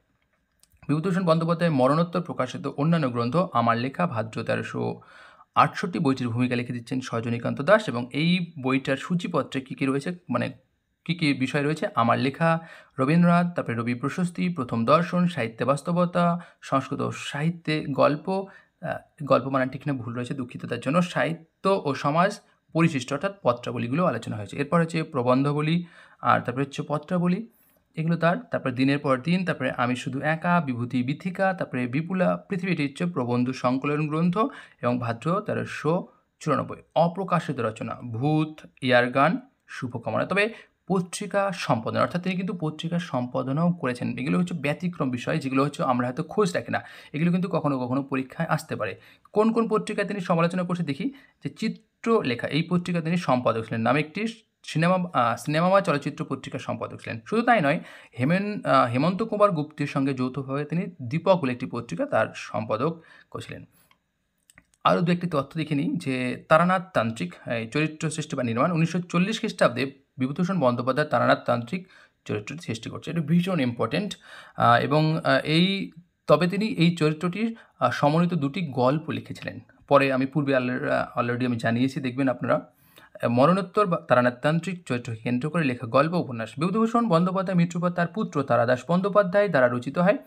বিভূতিভূষণ বন্দ্যোপাধ্যায় মরণোত্তর প্রকাশিত অন্যান্য গ্রন্থ আমার লেখা ভাদ্র 1368, বইটির ভূমিকা লিখে দিচ্ছেন সজনীকান্ত দাস, এবং এই বইটার সূচিপত্রে কী কী রয়েছে, মানে কী কী বিষয় রয়েছে, আমার লেখা, রবীন্দ্রনাথ, তারপরে রবি প্রশস্তি, প্রথম দর্শন, সাহিত্যে বাস্তবতা, সংস্কৃত সাহিত্যে গল্প, গল্প মানে ঠিক না, ভুল রয়েছে, দুঃখিত তার জন্য, সাহিত্য ও সমাজ, পরিশিষ্ট, অর্থাৎ পত্রাবলীগুলো আলোচনা হয়েছে। এরপর হচ্ছে প্রবন্ধবলী, আর তারপরে হচ্ছে পত্রাবলী, এগুলো তারপরে দিনের পর দিন, তারপরে আমি শুধু একা, বিভূতি বিথিকা, তারপরে বিপুলা পৃথিবী, এটি হচ্ছে প্রবন্ধ সংকলন গ্রন্থ, এবং ভাদ্র 1394। অপ্রকাশিত রচনা ভূত, ইয়ারগান, শুভকামনা। তবে পত্রিকা সম্পাদনা, অর্থাৎ তিনি কিন্তু পত্রিকা সম্পাদনাও করেছেন। এগুলো হচ্ছে ব্যতিক্রম বিষয়, যেগুলো হচ্ছে আমরা হয়তো খোঁজ রাখি না, এগুলো কিন্তু কখনো কখনো পরীক্ষায় আসতে পারে। কোন কোন পত্রিকায় তিনি সমালোচনা করছে দেখি, যে চলচ্চিত্র লেখা এই পত্রিকা তিনি সম্পাদক ছিলেন। নামে একটি সিনেমা বা চলচ্চিত্র পত্রিকার সম্পাদক ছিলেন। শুধু তাই নয়, হেমন্ত কুমার গুপ্তের সঙ্গে যৌথভাবে তিনি দীপক বলে একটি পত্রিকা তার সম্পাদক ছিলেন। আরও দু একটি তথ্য দেখে নিই যে তারানাথ তান্ত্রিক চরিত্র সৃষ্টি বা নির্মাণ 1940 খ্রিস্টাব্দে বিভূতিভূষণ বন্দ্যোপাধ্যায় তারানাথ তান্ত্রিক চরিত্রটি সৃষ্টি করছে। এটা ভীষণ ইম্পর্টেন্ট এবং তবে তিনি এই চরিত্রটির সমন্বিত দুটি গল্প লিখেছিলেন। পরে আমি পূর্বে অলরেডি আমি জানিয়েছি, দেখবেন আপনারা। মরণোত্তর বা তারানাথ তান্ত্রিক চরিত্রকে কেন্দ্র করে লেখা গল্প উপন্যাস। বিভূতিভূষণ বন্দ্যোপাধ্যায় মৃত্যুর পর তার পুত্র তারাদাস বন্দ্যোপাধ্যায় দ্বারা রচিত হয়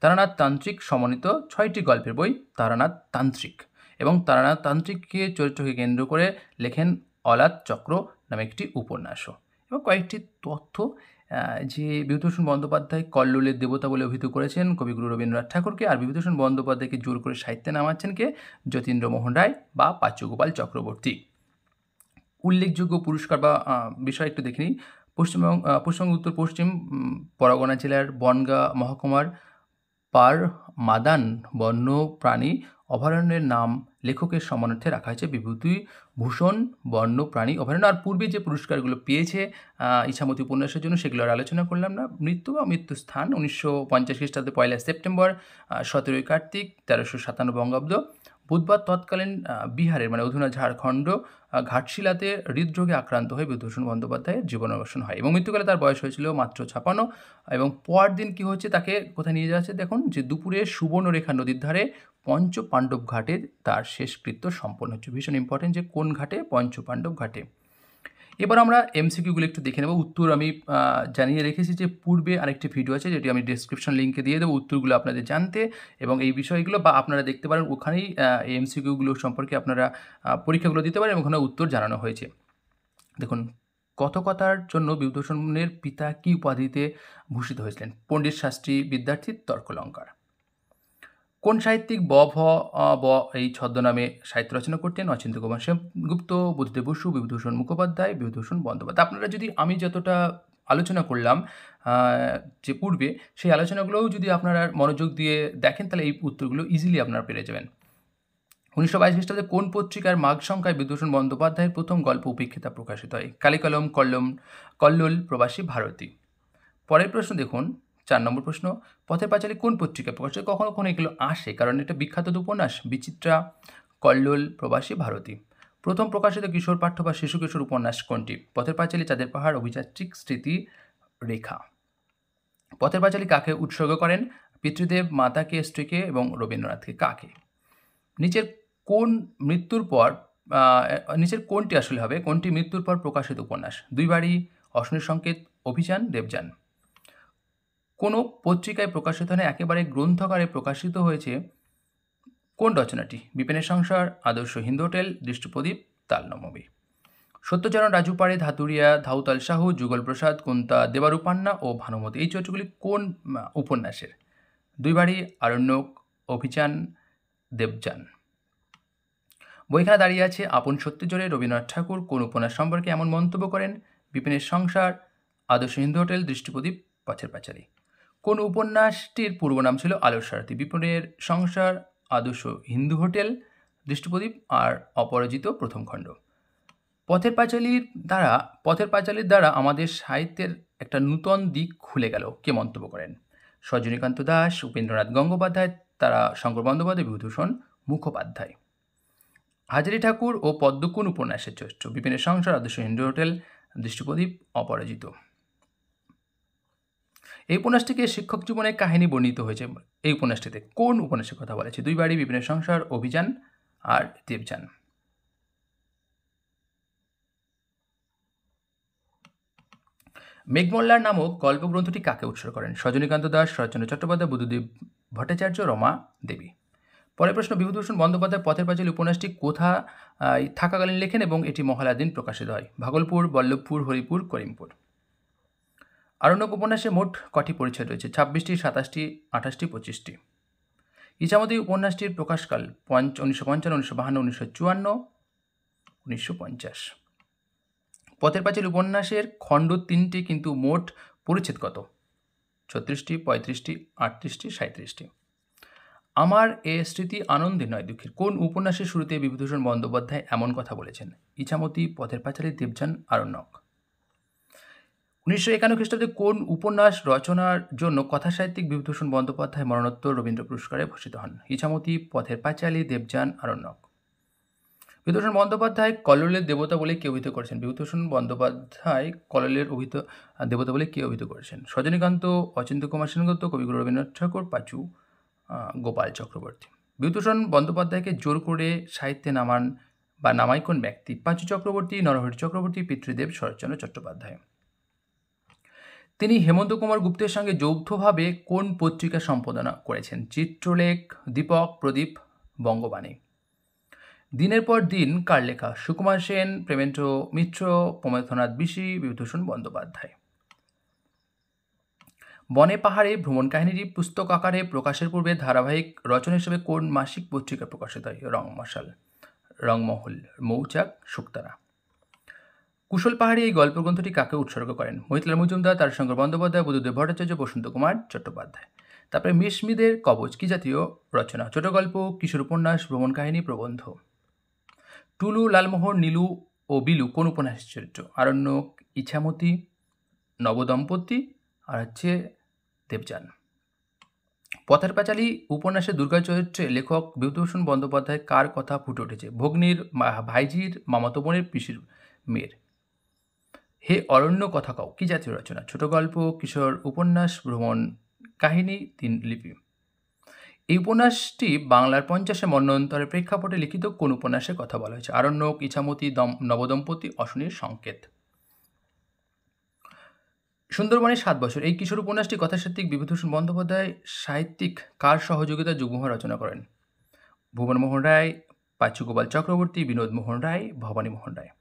তারানাথ তান্ত্রিক সমন্বিত 6টি গল্পের বই তারানাথ তান্ত্রিক, এবং তারানাথ তান্ত্রিককে চরিত্রকে কেন্দ্র করে লেখেন অলাত চক্র নামে একটি উপন্যাসও। এবং কয়েকটি তথ্য যে বিভূতিভূষণ বন্দ্যোপাধ্যায় কল্লোলের দেবতা বলে অভিহিত করেছেন কবিগুরু রবীন্দ্রনাথ ঠাকুরকে, আর বিভূতিভূষণ বন্দ্যোপাধ্যায়কে জোর করে সাহিত্যে নামাচ্ছেন কে? যতীন্দ্রমোহন রায় বা পাঁচুগোপাল চক্রবর্তী। উল্লেখযোগ্য পুরস্কার বা বিষয় একটু দেখে নিই। পশ্চিমবঙ্গ উত্তর পশ্চিম পরগনা জেলার বনগাঁ মহকুমার পারমাদান বন্যপ্রাণী অভয়ারণ্যের নাম লেখকের সম্মানার্থে রাখা হয়েছে বিভূতিভূষণ বন্যপ্রাণী অভয়ারণ্য। আর পূর্বে যে পুরস্কারগুলো পেয়েছে ইছামতি উপন্যাসের জন্য সেগুলোর আলোচনা করলাম না। মৃত্যু বা মৃত্যুস্থান 1950 খ্রিস্টাব্দে 1 সেপ্টেম্বর, 17 কার্তিক 1357 বঙ্গাব্দ বুধবার তৎকালীন বিহারের মানে অধুনা ঝাড়খণ্ড ঘাটশিলাতে হৃদরোগে আক্রান্ত হয়ে বিভূতিভূষণ বন্দ্যোপাধ্যায়ের জীবনাবসান হয় এবং মৃত্যুকালে তার বয়স হয়েছিল মাত্র 56। এবং পরের দিন কী হচ্ছে, তাকে কোথায় নিয়ে যাচ্ছে দেখুন, যে দুপুরে সুবর্ণরেখা নদীর ধারে পঞ্চপাণ্ডব ঘাটে তার শেষকৃত্য সম্পন্ন হচ্ছে। ভীষণ ইম্পর্টেন্ট যে কোন ঘাটে? পঞ্চপাণ্ডব ঘাটে। এবার আমরা এমসিকিউগুলো একটু দেখে নেব। উত্তর আমি জানিয়ে রেখেছি যে পূর্বে আরেকটি ভিডিও আছে যেটি আমি ডেসক্রিপশন লিঙ্কে দিয়ে দেবো উত্তরগুলো আপনাদের জানতে, এবং এই বিষয়গুলো বা আপনারা দেখতে পারেন ওখানেই এই এমসিকিউগুলো সম্পর্কে আপনারা পরীক্ষাগুলো দিতে পারেন এবং ওখানে উত্তর জানানো হয়েছে। দেখুন, কথকতার জন্য বিভূতিভূষণের পিতা কী উপাধিতে ভূষিত হয়েছিলেন? পণ্ডিত শাস্ত্রী বিদ্যার্থী তর্কলঙ্কার। কোন সাহিত্যিক ব এই ছদ্মনামে সাহিত্য রচনা করতেন? অচিন্ত্য কুমার সেনগুপ্ত, বুদ্ধদেব বসু, বিভূতিভূষণ মুখোপাধ্যায়, বিভূতিভূষণ বন্দ্যোপাধ্যায়। আপনারা যদি আমি যতটা আলোচনা করলাম যে পূর্বে, সেই আলোচনাগুলোও যদি আপনারা মনোযোগ দিয়ে দেখেন তাহলে এই উত্তরগুলো ইজিলি আপনারা পেরে যাবেন। 1922 খ্রিস্টাব্দে কোন পত্রিকার মাঘ সংখ্যায় বিভূতিভূষণ বন্দ্যোপাধ্যায়ের প্রথম গল্প উপেক্ষিতা প্রকাশিত হয়? কালিকলম, কল্লোল, প্রবাসী ভারতী। পরের প্রশ্ন দেখুন, 4 নম্বর প্রশ্ন, পথের পাঁচালী কোন পত্রিকায় প্রকাশিত? কখনো কখনো এগুলো আসে কারণ এটা বিখ্যাত উপন্যাস। বিচিত্রা, কল্লোল, প্রবাসী ভারতী। প্রথম প্রকাশিত কিশোর পাঠ্য বা শিশু কিশোর উপন্যাস কোনটি? পথের পাঁচালী, চাঁদের পাহাড়, অভিযাত্রিক, স্মৃতি রেখা। পথের পাঁচালী কাকে উৎসর্গ করেন? পিতৃদেব, মাতাকে, স্ত্রীকে এবং রবীন্দ্রনাথকে। কাকে? নিচের কোনটি আসলে হবে? কোনটি মৃত্যুর পর প্রকাশিত উপন্যাস? দুই বাড়ি, অশনির সংকেত, অভিযান, দেবযান। কোনো পত্রিকায় প্রকাশিত হয় একেবারে গ্রন্থাকারে প্রকাশিত হয়েছে কোন রচনাটি? বিপিনের সংসার, আদর্শ হিন্দু হোটেল, দৃষ্টিপ্রদীপ, তালনবমী। সত্যচরণ রাজু পাড়ে, ধাতুরিয়া, ধাউতাল সাহু, যুগল প্রসাদ, কুন্তা দেবারূপান্না ও ভানুমতি। এই চরিত্রগুলি কোন উপন্যাসের? দুই বাড়ি, আরণ্যক, অভিযান, দেবযান। বইখানা দাঁড়িয়ে আছে আপন সত্যি জোরে রবীন্দ্রনাথ ঠাকুর কোন উপন্যাস সম্পর্কে এমন মন্তব্য করেন? বিপিনের সংসার, আদর্শ হিন্দু হোটেল, দৃষ্টিপ্রদীপ, পথের পাঁচালী। কোন উপন্যাসটির পূর্ব নাম ছিল আলোর সারথী? বিপিনের সংসার, আদর্শ হিন্দু হোটেল, দৃষ্টিপ্রদীপ আর অপরাজিত প্রথম খণ্ড। পথের পাঁচালীর দ্বারা আমাদের সাহিত্যের একটা নূতন দিক খুলে গেল কে মন্তব্য করেন? সজনীকান্ত দাস, উপেন্দ্রনাথ গঙ্গোপাধ্যায়, তারা শঙ্কর বন্দ্যোপাধ্যায়, বিভূতিভূষণ মুখোপাধ্যায়। হাজারী ঠাকুর ও পদ্ম কোন উপন্যাসের চরিত্র? বিপিনের সংসার, আদর্শ হিন্দু হোটেল, দৃষ্টিপ্রদীপ, অপরাজিত। এই উপন্যাসটিকে শিক্ষক জীবনের কাহিনী বর্ণিত হয়েছে। এই উপন্যাসটিতে কোন উপন্যাসের কথা বলেছে? দুই বাড়ি, বিপিনের সংসার, অভিযান আর দেবযান। মেঘমল্লার নামক গল্পগ্রন্থটি কাকে উৎসর্গ করেন? সজনীকান্ত দাস, শরৎচন্দ্র চট্টোপাধ্যায়, বুদ্ধদেব ভট্টাচার্য, রমা দেবী। পরের প্রশ্ন, বিভূতিভূষণ বন্দ্যোপাধ্যায় পথের পাঁচালী উপন্যাসটি কোথায় থাকাকালীন লেখেন এবং এটি মহালয়ার দিন প্রকাশিত হয়? ভাগলপুর, বল্লভপুর, হরিপুর, করিমপুর। আরণ্যক উপন্যাসে মোট কটি পরিচ্ছেদ রয়েছে? 26টি, 27টি, 28টি, 25টি। ইছামতি উপন্যাসটির প্রকাশকাল 1955, 1952, 1954, 1950। পথের পাঁচালী উপন্যাসের খণ্ড 3টি কিন্তু মোট পরিচ্ছেদ কত? 36টি, 35টি, 38টি, 37টি। আমার এ স্মৃতি আনন্দের নয় দুঃখের। কোন উপন্যাসের শুরুতে বিভূতিভূষণ বন্দ্যোপাধ্যায় এমন কথা বলেছেন? ইছামতি, পথের পাঁচালী, দেবযান, আরণ্যক। 1951 খ্রিস্টাব্দে কোন উপন্যাস রচনার জন্য কথাসাহিত্যিক বিভূতিভূষণ বন্দ্যোপাধ্যায় মরণোত্তর রবীন্দ্র পুরস্কারে ভূষিত হন? ইছামতি, পথের পাঁচালী, দেবযান, আরণ্যক। বিভূতিভূষণ বন্দ্যোপাধ্যায় কল্লোলের দেবতা বলে কে অভিহিত করেছেন? বিভূতিভূষণ বন্দ্যোপাধ্যায় কল্লোলের দেবতা বলে কে অভিহিত করেছেন? রজনীকান্ত, অচিন্ত্য কুমার সেনগুপ্ত, কবিগুরু রবীন্দ্রনাথ ঠাকুর, পাঁচু গোপাল চক্রবর্তী। বিভূতিভূষণ বন্দ্যোপাধ্যায়কে জোর করে সাহিত্যে নামায় কোন ব্যক্তি? পাঁচু চক্রবর্তী, নরহরি চক্রবর্তী, পিতৃদেব, শরৎচন্দ্র চট্টোপাধ্যায়। তিনি হেমন্ত কুমার গুপ্তের সঙ্গে যৌথভাবে কোন পত্রিকা সম্পাদনা করেছেন? চিত্রলেখ, দীপক, প্রদীপ, বঙ্গবাণী। দিনের পর দিন কার লেখা? সুকুমার সেন, প্রেমেন্দ্র মিত্র, প্রমেন্দ্রনাথ বিশি, বিভূতিভূষণ বন্দ্যোপাধ্যায়। বনে পাহাড়ে ভ্রমণ কাহিনীটি পুস্তক আকারে প্রকাশের পূর্বে ধারাবাহিক রচনা হিসেবে কোন মাসিক পত্রিকা প্রকাশিত হয়? রংমহল, মৌচাক, শুকতারা। কুশল পাহাড়ি এই গল্প গ্রন্থটি কাকে উৎসর্গ করেন? মহিতলাল মজুমদার, তারাশঙ্কর বন্দ্যোপাধ্যায়, বুদ্ধদেব ভট্টাচার্য, বসন্ত কুমার চট্টোপাধ্যায়। তারপরে মিশমিদের কবচ কি জাতীয় রচনা? ছোট গল্প, কিশোর উপন্যাস, ভ্রমণ কাহিনী, প্রবন্ধ। টুলু, লালমোহন, নীলু ও বিলু কোন উপন্যাসের চরিত্র? আরণ্যক, ইছামতি, নবদম্পতি আর দেবযান। পথের পাঁচালী উপন্যাসের দুর্গা চরিত্রে লেখক বিভূতিভূষণ বন্দ্যোপাধ্যায় কার কথা ফুটে উঠেছে? ভগ্নীর, ভাইঝির, মামাতো বোনের, পিসির মেয়ের। হে অরণ্য কথা কও কি জাতীয় রচনা? ছোট গল্প, কিশোর উপন্যাস, ভ্রমণ কাহিনী, 3 লিপি। এই উপন্যাসটি বাংলার 50 মন্বন্তরের প্রেক্ষাপটে লিখিত কোন উপন্যাসের কথা বলা হয়েছে? আরণ্যক, ইছামতি, নবদম্পতি, অশনির সংকেত। সুন্দরবনের 7 বছর এই কিশোর উপন্যাসটি কথাসাহিত্যিক বিভূতিভূষণ বন্দ্যোপাধ্যায় সাহিত্যিক কার সহযোগিতায় যুগ্মভাবে রচনা করেন? ভুবন মোহন রায়, পাঁচু গোপাল চক্রবর্তী, বিনোদ মোহন রায়, ভবানী মোহন রায়।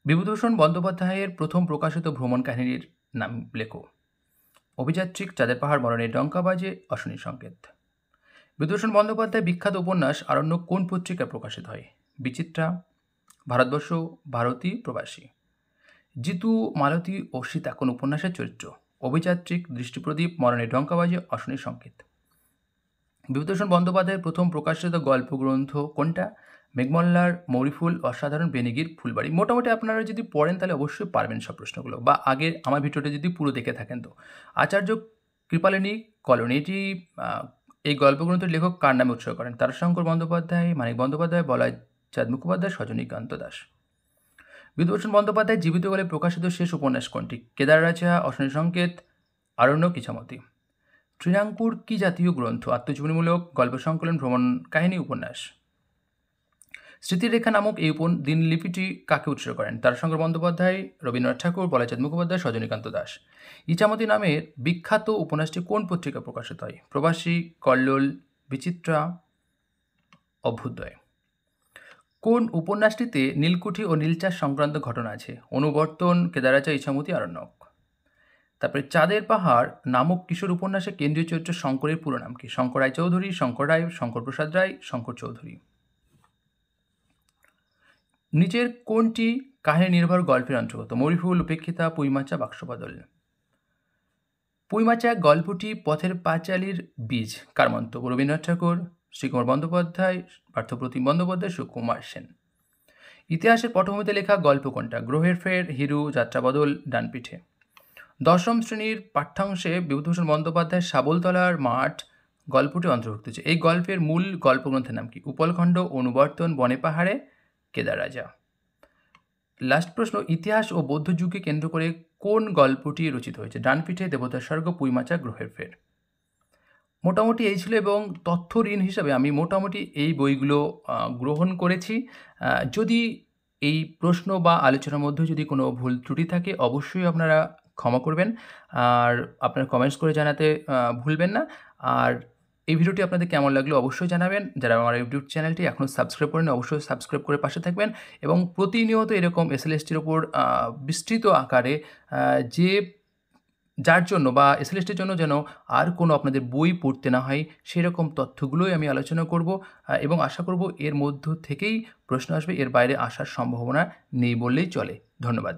বিভূতিভূষণ বন্দ্যোপাধ্যায়ের প্রথম প্রকাশিত ভ্রমণ কাহিনীর নাম লেখো। অভিযাত্রিক, চাঁদের পাহাড়, মরণের ডঙ্কা বাজে, অশনির সংকেত। বিভূতিভূষণ বন্দ্যোপাধ্যায় বিখ্যাত উপন্যাস আরণ্যক কোন পত্রিকায় প্রকাশিত হয়? বিচিত্রা, ভারতবর্ষ, ভারতী, প্রবাসী। জিতু, মালতী ও সীতা কোন উপন্যাসের চরিত্র? অভিযাত্রিক, দৃষ্টিপ্রদীপ, মরণের ডঙ্কা বাজে, অশনির সংকেত। বিভূতিভূষণ বন্দ্যোপাধ্যায়ের প্রথম প্রকাশিত গল্প গ্রন্থ কোনটা? মেঘমল্লার মৌরিফুল, অসাধারণ, বেনিগির, ফুলবাড়ি। মোটামুটি আপনারা যদি পড়েন তাহলে অবশ্যই পারবেন সব প্রশ্নগুলো, বা আগে আমার ভিডিওটা যদি পুরো দেখে থাকেন তো। আচার্য কৃপালিনী কলোনি, এটি এই গল্পগ্রন্থের লেখক কার নামে উৎসর্গ করেন? তারাশঙ্কর বন্দ্যোপাধ্যায়, মানিক বন্দ্যোপাধ্যায়, বলয় চাঁদ মুখোপাধ্যায়, রজনীকান্ত দাস। বিভূতিভূষণ বন্দ্যোপাধ্যায় জীবিতকালে প্রকাশিত শেষ উপন্যাস কোনটি? কেদার রাজা, অশনির সংকেত, আরণ্যক, ইছামতি। তৃণাঙ্কুর কি জাতীয় গ্রন্থ? আত্মজীবনীমূলক, গল্প সংকলন, ভ্রমণ কাহিনী, উপন্যাস। স্মৃতিরেখা নামক এই দিনলিপিটি কাকে উৎসর্গ করেন? তারাশঙ্কর বন্দ্যোপাধ্যায়, রবীন্দ্রনাথ ঠাকুর, বলয়চাঁদ মুখোপাধ্যায়, রজনীকান্ত দাস। ইছামতি নামের বিখ্যাত উপন্যাসটি কোন পত্রিকা প্রকাশিত হয়? প্রবাসী, কল্লোল, বিচিত্রা, অভ্যুদয়। কোন উপন্যাসটিতে নীলকুঠি ও নীলচাষ সংক্রান্ত ঘটনা আছে? অনুবর্তন, কেদারাচা, ইছামতি, আরণ্যক। তারপরে চাঁদের পাহাড় নামক কিশোর উপন্যাসে কেন্দ্রীয় চরিত্র শঙ্করের পুরো নাম কি? শঙ্কর রায় চৌধুরী, শঙ্কর রায়, শঙ্কর প্রসাদ রায়, শঙ্কর চৌধুরী। নিচের কোনটি কাহিনী নির্ভর গল্পের অন্তর্গত? মরিফুল, উপেক্ষিতা, পুইমাচা, বাক্সবাদল। পুইমাচা গল্পটি পথের পাঁচালীর বীজ কার মন্তব্য? রবীন্দ্রনাথ ঠাকুর, শ্রীকুমার বন্দ্যোপাধ্যায়, পার্থপ্রতিম বন্দ্যোপাধ্যায়, সুকুমার সেন। ইতিহাসের পটভূমিতে লেখা গল্প কোনটা? গ্রহের ফের, হিরু, যাত্রাবদল, ডানপিঠে। 10ম শ্রেণীর পাঠ্যাংশে বিভূতিভূষণ বন্দ্যোপাধ্যায়ের শাবলতলার মাঠ গল্পটি অন্তর্ভুক্ত হয়েছে। এই গল্পের মূল গল্পগ্রন্থের নাম কি? উপলখণ্ড, অনুবর্তন, বনে পাহাড়ে, কেদার রাজা। লাস্ট প্রশ্ন, ইতিহাস ও বৌদ্ধ যুগকে কেন্দ্র করে কোন গল্পটি রচিত হয়েছে? ডানপিঠে, দেবতার স্বর্গ, পুইমাচা, গ্রহের ফের। মোটামুটি এই ছিল, এবং তথ্য ঋণ হিসাবে আমি মোটামুটি এই বইগুলো গ্রহণ করেছি। যদি এই প্রশ্ন বা আলোচনার মধ্যে যদি কোনো ভুল ত্রুটি থাকে অবশ্যই আপনারা ক্ষমা করবেন, আর আপনারা কমেন্টস করে জানাতে ভুলবেন না। আর এই ভিডিওটি আপনাদের কেমন লাগলো অবশ্যই জানাবেন। যারা আমার ইউটিউব চ্যানেলটি এখনও সাবস্ক্রাইব করেন অবশ্যই সাবস্ক্রাইব করে পাশে থাকবেন, এবং প্রতিনিয়ত এরকম এসএলএসটির ওপর বিস্তৃত আকারে যার জন্য বা এসএলএসটির জন্য যেন আর কোনো আপনাদের বই পড়তে না হয় সেরকম তথ্যগুলোই আমি আলোচনা করব, এবং আশা করব এর মধ্য থেকেই প্রশ্ন আসবে, এর বাইরে আসার সম্ভাবনা নেই বললেই চলে। ধন্যবাদ।